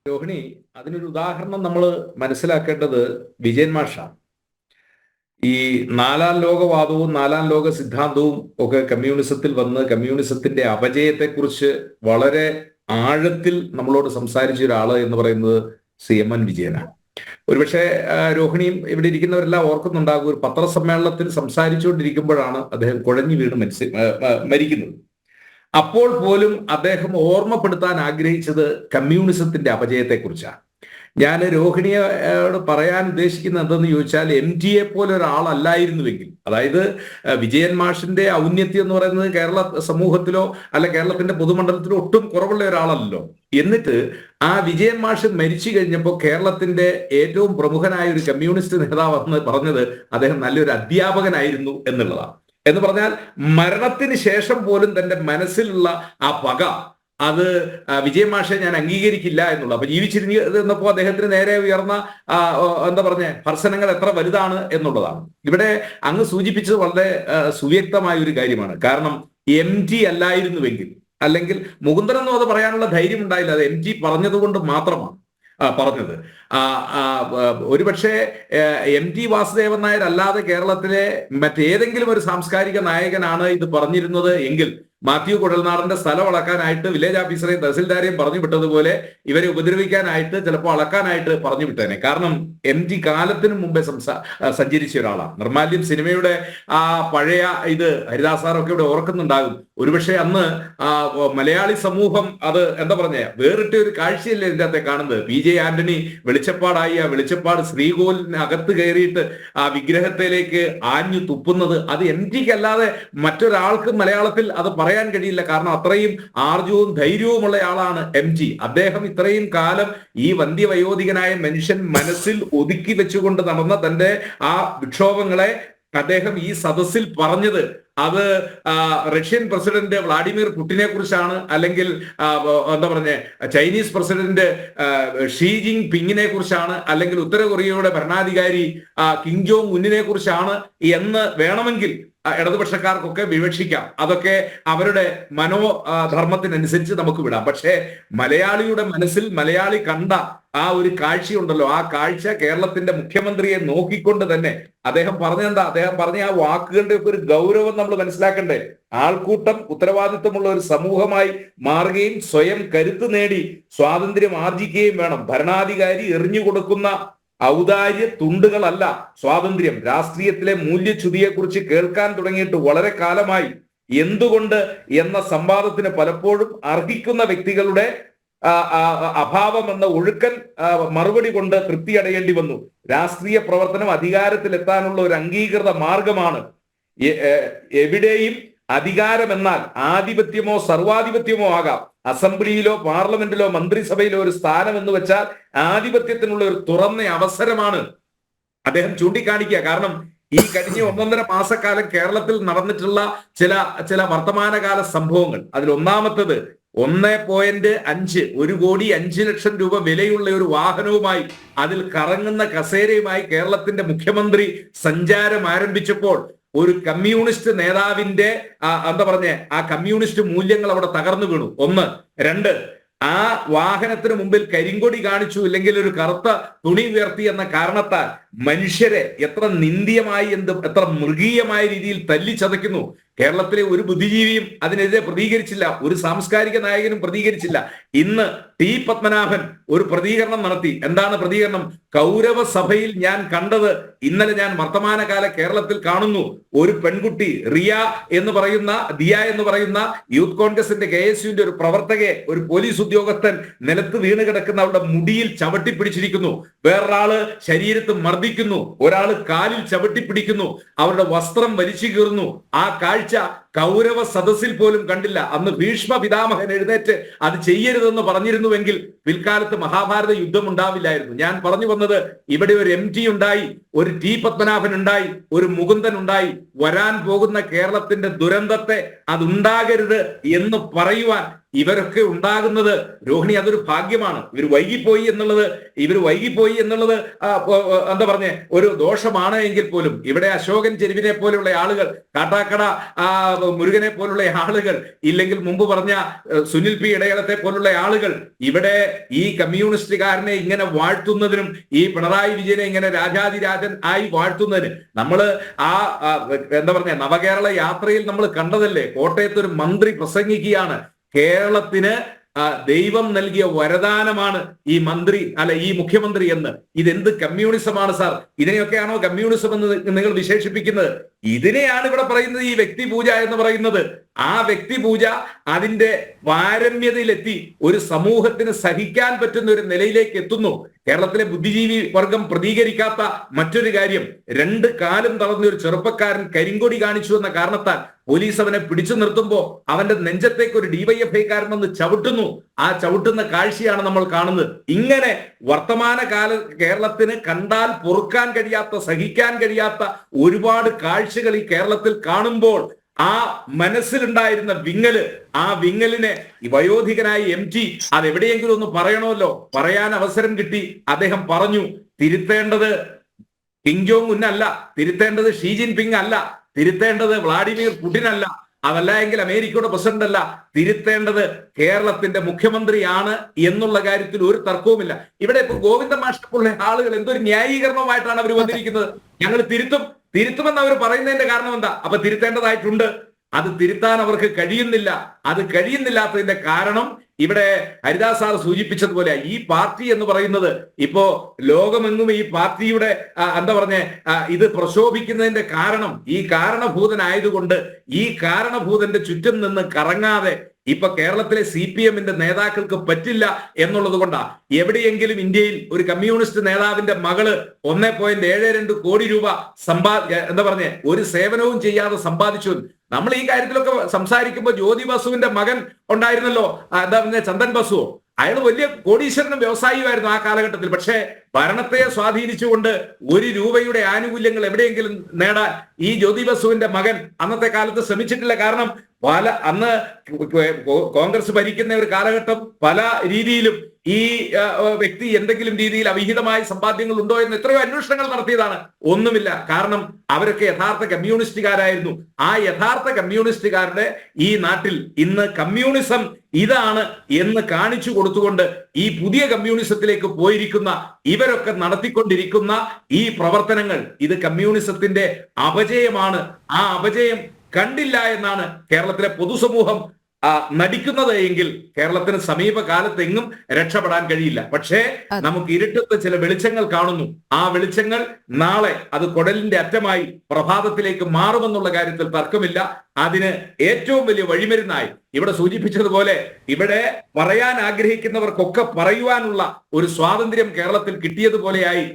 രോഹിണി, അതിനൊരു ഉദാഹരണം നമ്മൾ മനസ്സിലാക്കേണ്ടത് വിജയൻ മാഷാണ്. ഈ 4ാം ലോകവാദവും 4ാം ലോക സിദ്ധാന്തവും ഒക്കെ കമ്മ്യൂണിസത്തിൽ വന്ന് കമ്മ്യൂണിസത്തിന്റെ അപജയത്തെക്കുറിച്ച് വളരെ ആഴത്തിൽ നമ്മളോട് സംസാരിച്ച ഒരാള് എന്ന് പറയുന്നത് CMN വിജയനാണ്. ഒരുപക്ഷെ രോഹിണിയും ഇവിടെ ഇരിക്കുന്നവരെല്ലാം ഓർക്കുന്നുണ്ടാകും, ഒരു പത്രസമ്മേളനത്തിൽ സംസാരിച്ചുകൊണ്ടിരിക്കുമ്പോഴാണ് അദ്ദേഹം കുഴഞ്ഞു വീണ് മരിക്കുന്നത്. അപ്പോൾ പോലും അദ്ദേഹം ഓർമ്മപ്പെടുത്താൻ ആഗ്രഹിച്ചത് കമ്മ്യൂണിസത്തിന്റെ അപജയത്തെക്കുറിച്ചാണ്. ഞാൻ രോഹിണിയോട് പറയാൻ ഉദ്ദേശിക്കുന്നത് എന്തെന്ന് ചോദിച്ചാൽ, MT പോലെ ഒരാളല്ലായിരുന്നുവെങ്കിൽ, അതായത് വിജയൻ മാഷിന്റെ ഔന്നത്യം എന്ന് പറയുന്നത് കേരള സമൂഹത്തിലോ അല്ല കേരളത്തിന്റെ പൊതുമണ്ഡലത്തിലോ ഒട്ടും കുറവുള്ള ഒരാളല്ലല്ലോ. എന്നിട്ട് ആ വിജയൻ മാഷ് മരിച്ചു കഴിഞ്ഞപ്പോൾ കേരളത്തിന്റെ ഏറ്റവും പ്രമുഖനായ ഒരു കമ്മ്യൂണിസ്റ്റ് നേതാവ് എന്ന് പറഞ്ഞത് അദ്ദേഹം നല്ലൊരു അധ്യാപകനായിരുന്നു എന്നുള്ളതാണ്. എന്ന് പറഞ്ഞാൽ മരണത്തിന് ശേഷം പോലും തന്റെ മനസ്സിലുള്ള ആ പക, അത് വിജയൻ മാഷെ ഞാൻ അംഗീകരിക്കില്ല എന്നുള്ളത്. അപ്പൊ ജീവിച്ചിരുന്നപ്പോ അദ്ദേഹത്തിന് നേരെ ഉയർന്ന എന്താ പറഞ്ഞ ഭർസനങ്ങൾ എത്ര വലുതാണ് എന്നുള്ളതാണ്. ഇവിടെ അങ്ങ് സൂചിപ്പിച്ചത് വളരെ സുവ്യക്തമായ ഒരു കാര്യമാണ്. കാരണം MT അല്ലായിരുന്നുവെങ്കിൽ, അല്ലെങ്കിൽ മുകുന്ദനൊന്നും അത് പറയാനുള്ള ധൈര്യം ഉണ്ടായില്ല, അത് MT പറഞ്ഞതുകൊണ്ട് മാത്രമാണ് പറഞ്ഞത്. ഒരുപക്ഷെ MT വാസുദേവൻ നായർ അല്ലാതെ കേരളത്തിലെ മറ്റേതെങ്കിലും ഒരു സാംസ്കാരിക നായകനാണ് ഇത് പറഞ്ഞിരുന്നത് എങ്കിൽ മാത്യു കുഴൽനാടന്റെ സ്ഥലം അളക്കാനായിട്ട് വില്ലേജ് ഓഫീസറെയും തഹസിൽദാരെയും പറഞ്ഞു വിട്ടതുപോലെ ഇവരെ ഉപദ്രവിക്കാനായിട്ട്, ചിലപ്പോൾ അളക്കാനായിട്ട് പറഞ്ഞു വിട്ടേനെ. കാരണം MT കാലത്തിനു മുമ്പേ സഞ്ചരിച്ച ഒരാളാണ്. നിർമാല്യം സിനിമയുടെ ആ പഴയ ഇത് ഹരിദാസാറൊക്കെ ഇവിടെ ഓർക്കുന്നുണ്ടാകും. ഒരുപക്ഷെ അന്ന് മലയാളി സമൂഹം അത് എന്താ പറഞ്ഞ വേറിട്ട ഒരു കാഴ്ചയല്ലേ ഇതിന്റെ അകത്തെ കാണുന്നത്. PJ ആന്റണി വെളിച്ചപ്പാടായി ആ വെളിച്ചപ്പാട് ശ്രീകോലിന് അകത്ത് കയറിയിട്ട് ആ വിഗ്രഹത്തിലേക്ക് ആഞ്ഞു തുപ്പുന്നത്, അത് MTക്ക് അല്ലാതെ മറ്റൊരാൾക്ക് മലയാളത്തിൽ അത് പറയാൻ കഴിയില്ല. കാരണം അത്രയും ആർജവും ധൈര്യവുമുള്ള ആളാണ് MT. അദ്ദേഹം ഇത്രയും കാലം ഈ വന്ധ്യവയോധികനായ മനുഷ്യൻ മനസ്സിൽ ഒതുക്കി വെച്ചുകൊണ്ട് നടന്ന തന്റെ ആ വിക്ഷോഭങ്ങളെ അദ്ദേഹം ഈ സദസ്സിൽ പറഞ്ഞത്, അത് റഷ്യൻ പ്രസിഡന്റ് വ്ളാഡിമിർ പുടിനെ കുറിച്ചാണ്, അല്ലെങ്കിൽ എന്താ പറഞ്ഞ ചൈനീസ് പ്രസിഡന്റ് ഷീ ജിങ് പിങ്ങിനെ കുറിച്ചാണ്, അല്ലെങ്കിൽ ഉത്തര കൊറിയയുടെ ഭരണാധികാരി കിം ജോങ് ഉന്നിനെ കുറിച്ചാണ് എന്ന് വേണമെങ്കിൽ ഇടതുപക്ഷക്കാർക്കൊക്കെ വിവക്ഷിക്കാം. അതൊക്കെ അവരുടെ മനോധർമ്മത്തിനനുസരിച്ച് നമുക്ക് വിടാം. പക്ഷേ മലയാളിയുടെ മനസ്സിൽ മലയാളി കണ്ട ആ ഒരു കാഴ്ചയുണ്ടല്ലോ, ആ കാഴ്ച കേരളത്തിന്റെ മുഖ്യമന്ത്രിയെ നോക്കിക്കൊണ്ട് തന്നെ അദ്ദേഹം പറഞ്ഞെന്താ, അദ്ദേഹം പറഞ്ഞ ആ വാക്കുകളുടെ ഒക്കെ ഒരു ഗൗരവം നമ്മൾ മനസ്സിലാക്കണ്ടേ. ആൾക്കൂട്ടം ഉത്തരവാദിത്വമുള്ള ഒരു സമൂഹമായി മാറുകയും സ്വയം കരുത്ത് നേടി സ്വാതന്ത്ര്യം ആർജിക്കുകയും വേണം. ഭരണാധികാരി എറിഞ്ഞു കൊടുക്കുന്ന ഔദാര്യ തുണ്ടുകളല്ല സ്വാതന്ത്ര്യം. രാഷ്ട്രീയത്തിലെ മൂല്യച്യുതിയെക്കുറിച്ച് കേൾക്കാൻ തുടങ്ങിയിട്ട് വളരെ കാലമായി. എന്തുകൊണ്ട് എന്ന സംവാദത്തിന് പലപ്പോഴും അർഹിക്കുന്ന വ്യക്തികളുടെ അഭാവം എന്ന ഒഴുക്കൻ മറുപടി കൊണ്ട് തൃപ്തിയടയേണ്ടി വന്നു. രാഷ്ട്രീയ പ്രവർത്തനം അധികാരത്തിലെത്താനുള്ള ഒരു അംഗീകൃത മാർഗമാണ്. എവിടെയും അധികാരമെന്നാൽ ആധിപത്യമോ സർവാധിപത്യമോ ആകാം. അസംബ്ലിയിലോ പാർലമെന്റിലോ മന്ത്രിസഭയിലോ ഒരു സ്ഥാനം എന്ന് വെച്ചാൽ ആധിപത്യത്തിനുള്ള ഒരു തുറന്ന അവസരമാണ് അദ്ദേഹം ചൂണ്ടിക്കാണിക്കുക. കാരണം ഈ കഴിഞ്ഞ 1.5 മാസക്കാലം കേരളത്തിൽ നടന്നിട്ടുള്ള ചില വർത്തമാനകാല സംഭവങ്ങൾ, അതിൽ ഒന്നാമത്തത് 1.5 1,05,00,000 രൂപ വിലയുള്ള ഒരു വാഹനവുമായി അതിൽ കറങ്ങുന്ന കസേരയുമായി കേരളത്തിന്റെ മുഖ്യമന്ത്രി സഞ്ചാരം ആരംഭിച്ചപ്പോൾ ഒരു കമ്മ്യൂണിസ്റ്റ് നേതാവിന്റെ എന്താ പറഞ്ഞ ആ കമ്മ്യൂണിസ്റ്റ് മൂല്യങ്ങൾ അവിടെ തകർന്നു വീണു. 1. 2, ആ വാഹനത്തിന് മുമ്പിൽ കരിങ്കൊടി കാണിച്ചു, ഇല്ലെങ്കിൽ ഒരു കറുത്ത തുണി ഉയർത്തി എന്ന കാരണത്താൽ മനുഷ്യരെ എത്ര നിന്ദ്യമായി എത്ര മൃഗീയമായ രീതിയിൽ തല്ലിച്ചതയ്ക്കുന്നു. കേരളത്തിലെ ഒരു ബുദ്ധിജീവിയും അതിനെതിരെ പ്രതികരിച്ചില്ല, ഒരു സാംസ്കാരിക നായകനും പ്രതികരിച്ചില്ല. ഇന്ന് T. പത്മനാഭൻ ഒരു പ്രതികരണം നടത്തി. എന്താണ് പ്രതികരണം? കൗരവ സഭയിൽ ഞാൻ കണ്ടത് ഇന്നലെ ഞാൻ വർത്തമാനകാല കേരളത്തിൽ കാണുന്നു. ഒരു പെൺകുട്ടി ദിയ എന്ന് പറയുന്ന യൂത്ത് കോൺഗ്രസിന്റെ KSUവിന്റെ ഒരു പ്രവർത്തകയെ ഒരു പോലീസ് ഉദ്യോഗസ്ഥൻ നിലത്ത് വീണ് കിടക്കുന്ന അവളുടെ മുടിയിൽ ചവിട്ടി പിടിച്ചിരിക്കുന്നു. വേറൊരാള് ശരീരത്ത് മർദ്ദിക്കുന്നു, ഒരാള് കാലിൽ ചവിട്ടി പിടിക്കുന്നു, അവരുടെ വസ്ത്രം വലിച്ചു കീറുന്നു. ആ കാഴ്ച കൗരവ സദസ്സിൽ പോലും കണ്ടില്ല. അന്ന് ഭീഷ്മ പിതാമഹൻ എഴുന്നേറ്റ് അത് ചെയ്യരുതെന്ന് പറഞ്ഞിരുന്നുവെങ്കിൽ പിൽക്കാലത്ത് മഹാഭാരത യുദ്ധം ഉണ്ടാവില്ലായിരുന്നു. ഞാൻ പറഞ്ഞു വന്നത്, ഇവിടെ ഒരു MT ഉണ്ടായി, ഒരു T. പത്മനാഭൻ ഉണ്ടായി, ഒരു മുകുന്ദൻ ഉണ്ടായി. വരാൻ പോകുന്ന കേരളത്തിന്റെ ദുരന്തത്തെ അതുണ്ടാകരുത് എന്ന് പറയുവാൻ ഇവരൊക്കെ ഉണ്ടാകുന്നത്, രോഹിണി, അതൊരു ഭാഗ്യമാണ്. ഇവർ വൈകിപ്പോയി എന്നുള്ളത് എന്താ പറഞ്ഞ ഒരു ദോഷമാണ് എങ്കിൽ പോലും ഇവിടെ അശോകൻ ചെരുവിനെ പോലുള്ള ആളുകൾ, കാട്ടാക്കട മുരുകനെ പോലുള്ള ആളുകൾ, ഇല്ലെങ്കിൽ മുമ്പ് പറഞ്ഞ സുനിൽ P. ഇടയളത്തെ പോലുള്ള ആളുകൾ ഇവിടെ ഈ കമ്മ്യൂണിസ്റ്റുകാരനെ ഇങ്ങനെ വാഴ്ത്തുന്നതിനും ഈ പിണറായി വിജയനെ ഇങ്ങനെ രാജാതിരാജൻ ആയി വാഴ്ത്തുന്നതിന് നമ്മള് എന്താ പറഞ്ഞ നവകേരള യാത്രയിൽ നമ്മൾ കണ്ടതല്ലേ. കോട്ടയത്ത് ഒരു മന്ത്രി പ്രസംഗിക്കുകയാണ്, കേരളത്തിന് ദൈവം നൽകിയ വരദാനമാണ് ഈ ഈ മുഖ്യമന്ത്രി എന്ന്. ഇതെന്ത് കമ്മ്യൂണിസമാണ് സാർ? ഇതിനെയൊക്കെയാണോ കമ്മ്യൂണിസം എന്ന് നിങ്ങൾ വിശേഷിപ്പിക്കുന്നത്? ഇതിനെയാണ് ഇവിടെ പറയുന്നത് ഈ വ്യക്തിപൂജ എന്ന് പറയുന്നത്. ആ വ്യക്തിപൂജ അതിന്റെ പാരമ്യതയിലെത്തി ഒരു സമൂഹത്തിന് സഹിക്കാൻ പറ്റുന്ന ഒരു നിലയിലേക്ക് എത്തുന്നു. കേരളത്തിലെ ബുദ്ധിജീവി വർഗം പ്രതികരിക്കാത്ത മറ്റൊരു കാര്യം, 2 കാലും തളർന്ന ഒരു ചെറുപ്പക്കാരൻ കരിങ്കൊടി കാണിച്ചു എന്ന കാരണത്താൽ പോലീസ് അവനെ പിടിച്ചു നിർത്തുമ്പോൾ അവന്റെ നെഞ്ചത്തേക്ക് ഒരു ഡിവൈഎഫ്ഐക്കാരൻ വന്ന് ചവിട്ടുന്നു. ആ ചവിട്ടുന്ന കാഴ്ചയാണ് നമ്മൾ കാണുന്നത്. ഇങ്ങനെ വർത്തമാനകാല കേരളത്തിന് കണ്ടാൽ പൊറുക്കാൻ കഴിയാത്ത, സഹിക്കാൻ കഴിയാത്ത ഒരുപാട് കാഴ്ചകൾ ഈ കേരളത്തിൽ കാണുമ്പോൾ ആ മനസ്സിലുണ്ടായിരുന്ന വിങ്ങല്, ആ വിങ്ങലിനെ ഈ വയോധികനായ MT അതെവിടെയെങ്കിലും ഒന്ന് പറയണമല്ലോ. പറയാൻ അവസരം കിട്ടി. അദ്ദേഹം പറഞ്ഞു, തിരുത്തേണ്ടത് കിം ജോങ് ഉൻ അല്ല, തിരുത്തേണ്ടത് ഷീ ജിൻ പിങ് അല്ല, തിരുത്തേണ്ടത് വ്ളാഡിമിർ പുടിൻ അല്ല, അതല്ല എങ്കിൽ അമേരിക്കയുടെ പ്രസിഡന്റ് അല്ല, തിരുത്തേണ്ടത് കേരളത്തിന്റെ മുഖ്യമന്ത്രിയാണ് എന്നുള്ള കാര്യത്തിൽ ഒരു തർക്കവുമില്ല. ഇവിടെ ഇപ്പൊ ഗോവിന്ദ മാഷ്ടപ്പുള്ള ആളുകൾ എന്തൊരു ന്യായീകരണവുമായിട്ടാണ് അവർ വന്നിരിക്കുന്നത്. ഞങ്ങൾ തിരുത്തുമെന്ന് അവർ പറയുന്നതിന്റെ കാരണം എന്താ? അപ്പൊ തിരുത്തേണ്ടതായിട്ടുണ്ട്. അത് തിരുത്താൻ അവർക്ക് കഴിയുന്നില്ല. അത് കഴിയുന്നില്ലാത്തതിന്റെ കാരണം ഇവിടെ ഹരിദാസ് സാർ സൂചിപ്പിച്ചതുപോലെ ഈ പാർട്ടി എന്ന് പറയുന്നത് ഇപ്പോ ലോകമെങ്ങും ഈ പാർട്ടിയുടെ ഇത് പ്രശോഭിക്കുന്നതിന്റെ കാരണം ഈ കാരണഭൂതനായതുകൊണ്ട് ഈ കാരണഭൂതന്റെ ചുറ്റും നിന്ന് കറങ്ങാതെ ഇപ്പൊ കേരളത്തിലെ CPM-ന്റെ നേതാക്കൾക്ക് പറ്റില്ല എന്നുള്ളത് കൊണ്ടാ എവിടെയെങ്കിലും ഇന്ത്യയിൽ ഒരു കമ്മ്യൂണിസ്റ്റ് നേതാവിന്റെ മകള് 1.72 കോടി രൂപ ഒരു സേവനവും ചെയ്യാതെ സമ്പാദിച്ചു. നമ്മൾ ഈ കാര്യത്തിലൊക്കെ സംസാരിക്കുമ്പോൾ ജ്യോതി ബസുവിന്റെ മകൻ ഉണ്ടായിരുന്നല്ലോ, ചന്ദൻ ബസുവോ, അയാൾ വലിയ കോടീശ്വരനും വ്യവസായിയുമായിരുന്നു ആ കാലഘട്ടത്തിൽ. പക്ഷേ ഭരണത്തെ സ്വാധീനിച്ചുകൊണ്ട് 1 രൂപയുടെ ആനുകൂല്യങ്ങൾ എവിടെയെങ്കിലും നേടാൻ ഈ ജ്യോതി ബസുവിന്റെ മകൻ അന്നത്തെ കാലത്ത് ശ്രമിച്ചിട്ടില്ല. കാരണം അന്ന് കോൺഗ്രസ് ഭരിക്കുന്ന ഒരു കാലഘട്ടം പല രീതിയിലും ഈ വ്യക്തി എന്തെങ്കിലും രീതിയിൽ അവിഹിതമായ സമ്പാദ്യങ്ങൾ ഉണ്ടോ എന്ന് എത്രയോ അന്വേഷണങ്ങൾ നടത്തിയതാണ്. ഒന്നുമില്ല. കാരണം അവരൊക്കെ യഥാർത്ഥ കമ്മ്യൂണിസ്റ്റുകാരായിരുന്നു. ആ യഥാർത്ഥ കമ്മ്യൂണിസ്റ്റുകാരുടെ ഈ നാട്ടിൽ ഇന്ന് കമ്മ്യൂണിസം ഇതാണ് എന്ന് കാണിച്ചു കൊടുത്തുകൊണ്ട് ഈ പുതിയ കമ്മ്യൂണിസത്തിലേക്ക് പോയിരിക്കുന്ന ഇവരൊക്കെ നടത്തിക്കൊണ്ടിരിക്കുന്ന ഈ പ്രവർത്തനങ്ങൾ ഇത് കമ്മ്യൂണിസത്തിന്റെ അപജയമാണ്. ആ അപജയം കണ്ടില്ല എന്നാണ് കേരളത്തിലെ പൊതുസമൂഹം നടിക്കുന്നത് എങ്കിൽ കേരളത്തിന് സമീപകാലത്തെങ്ങും രക്ഷപ്പെടാൻ കഴിയില്ല. പക്ഷേ നമുക്ക് ഇരുട്ടത്ത് ചില വെളിച്ചങ്ങൾ കാണുന്നു. ആ വെളിച്ചങ്ങൾ നാളെ അത് കുടലിന്റെ അറ്റമായി പ്രഭാതത്തിലേക്ക് മാറുമെന്നുള്ള കാര്യത്തിൽ തർക്കമില്ല. അതിന് ഏറ്റവും വലിയ വഴിമരുന്നായി ഇവിടെ സൂചിപ്പിച്ചതുപോലെ ഇവിടെ പറയാൻ ആഗ്രഹിക്കുന്നവർക്കൊക്കെ പറയുവാനുള്ള ഒരു സ്വാതന്ത്ര്യം കേരളത്തിൽ കിട്ടിയതുപോലെയായി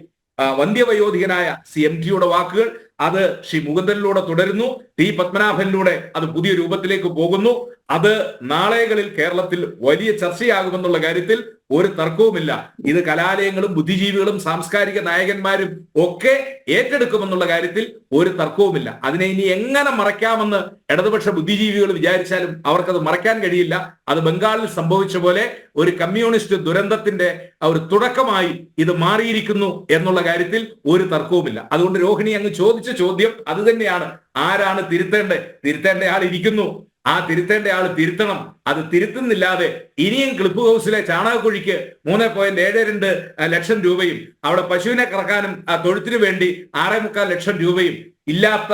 വന്ധ്യവയോധികനായ MT-യുടെ വാക്കുകൾ അത് ശ്രീ മുകുന്ദനിലൂടെ തുടരുന്നു. T. പത്മനാഭനിലൂടെ അത് പുതിയ രൂപത്തിലേക്ക് പോകുന്നു. അത് നാളെകളിൽ കേരളത്തിൽ വലിയ ചർച്ചയാകുമെന്നുള്ള കാര്യത്തിൽ ഒരു തർക്കവുമില്ല. ഇത് കലാലയങ്ങളും ബുദ്ധിജീവികളും സാംസ്കാരിക നായകന്മാരും ഒക്കെ ഏറ്റെടുക്കുമെന്നുള്ള കാര്യത്തിൽ ഒരു തർക്കവുമില്ല. അതിനെ ഇനി എങ്ങനെ മറയ്ക്കാമെന്ന് ഇടതുപക്ഷ ബുദ്ധിജീവികൾ വിചാരിച്ചാലും അവർക്കത് മറയ്ക്കാൻ കഴിയില്ല. അത് ബംഗാളിൽ സംഭവിച്ച പോലെ ഒരു കമ്മ്യൂണിസ്റ്റ് ദുരന്തത്തിന്റെ ഒരു തുടക്കമായി ഇത് മാറിയിരിക്കുന്നു എന്നുള്ള കാര്യത്തിൽ ഒരു തർക്കവുമില്ല. അതുകൊണ്ട് രോഹിണി അങ്ങ് ചോദിച്ച ചോദ്യം അത് തന്നെയാണ്. ആരാണ് തിരുത്തേണ്ട ആൾ ഇരിക്കുന്നു. ആ തിരുത്തേണ്ട ആൾ തിരുത്തണം. അത് തിരുത്തുന്നില്ലാതെ ഇനിയും ക്ലിപ്പ് ഹൗസിലെ ചാണകക്കുഴിക്ക് 3.72 ലക്ഷം രൂപയും അവിടെ പശുവിനെ കറക്കാനും തൊഴുത്തിനു വേണ്ടി 6.25 ലക്ഷം രൂപയും ഇല്ലാത്ത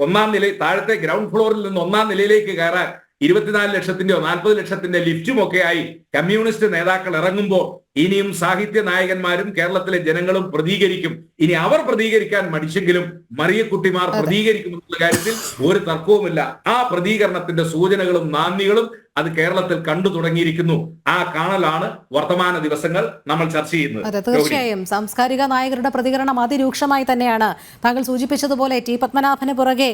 ഒന്നാം നില താഴത്തെ ഗ്രൗണ്ട് ഫ്ലോറിൽ നിന്ന് 1-ാം നിലയിലേക്ക് കയറാൻ 24 ലക്ഷത്തിന്റെയോ 40 ലക്ഷത്തിന്റെ ലിഫ്റ്റും ഒക്കെയായി കമ്മ്യൂണിസ്റ്റ് നേതാക്കൾ ഇറങ്ങുമ്പോൾ ഇനിയും സാഹിത്യ നായകന്മാരും കേരളത്തിലെ ജനങ്ങളും പ്രതികരിക്കും. ഇനി അവർ പ്രതികരിക്കാൻ മടിച്ചെങ്കിലും മറിയക്കുട്ടിമാർ പ്രതികരിക്കുമെന്നുള്ള കാര്യത്തിൽ ഒരു തർക്കവുമില്ല. ആ പ്രതികരണത്തിന്റെ സൂചനകളും നാന്ദികളും അത് കേരളത്തിൽ കണ്ടു തുടങ്ങിയിരിക്കുന്നു. ആ കാണലാണ് വർത്തമാന ദിവസങ്ങൾ നമ്മൾ ചർച്ച ചെയ്യുന്നത്. അതെ, തീർച്ചയായും സാംസ്കാരിക നായകരുടെ പ്രതികരണം അതിരൂക്ഷമായി തന്നെയാണ്. താങ്കൾ സൂചിപ്പിച്ചതുപോലെ T. പത്മനാഭന് പുറകെ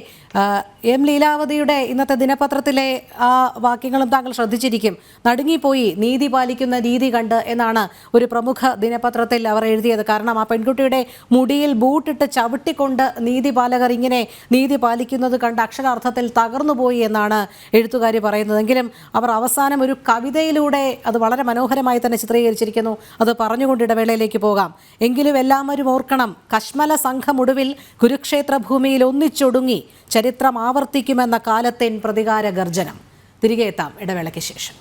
M. ലീലാവതിയുടെ ഇന്നത്തെ ദിനപത്രത്തിലെ ആ വാക്യങ്ങളും താങ്കൾ ശ്രദ്ധിച്ചിരിക്കും. നടുങ്ങിപ്പോയി നീതി പാലിക്കുന്ന രീതി കണ്ട് എന്നാണ് ഒരു പ്രമുഖ ദിനപത്രത്തിൽ അവർ എഴുതിയത്. കാരണം ആ പെൺകുട്ടിയുടെ മുടിയിൽ ബൂട്ടിട്ട് ചവിട്ടിക്കൊണ്ട് നീതിപാലകർ ഇങ്ങനെ നീതി പാലിക്കുന്നത് കണ്ട് അക്ഷരാർത്ഥത്തിൽ തകർന്നുപോയി എന്നാണ് എഴുത്തുകാരി പറയുന്നതെങ്കിലും അവർ അവസാനം ഒരു കവിതയിലൂടെ അത് വളരെ മനോഹരമായി തന്നെ ചിത്രീകരിച്ചിരിക്കുന്നു. അത് പറഞ്ഞുകൊണ്ട് ഇടവേളയിലേക്ക് പോകാം. എങ്കിലും എല്ലാവരും ഓർക്കണം, കശ്മല സംഘമൊടുവിൽ കുരുക്ഷേത്ര ഭൂമിയിൽ ഒന്നിച്ചൊടുങ്ങി ചരിത്രം ആവർത്തിക്കുമെന്ന കാലത്തിൻ പ്രതികാര ഗർജനം. തിരികെ എത്താം ഇടവേളയ്ക്ക് ശേഷം.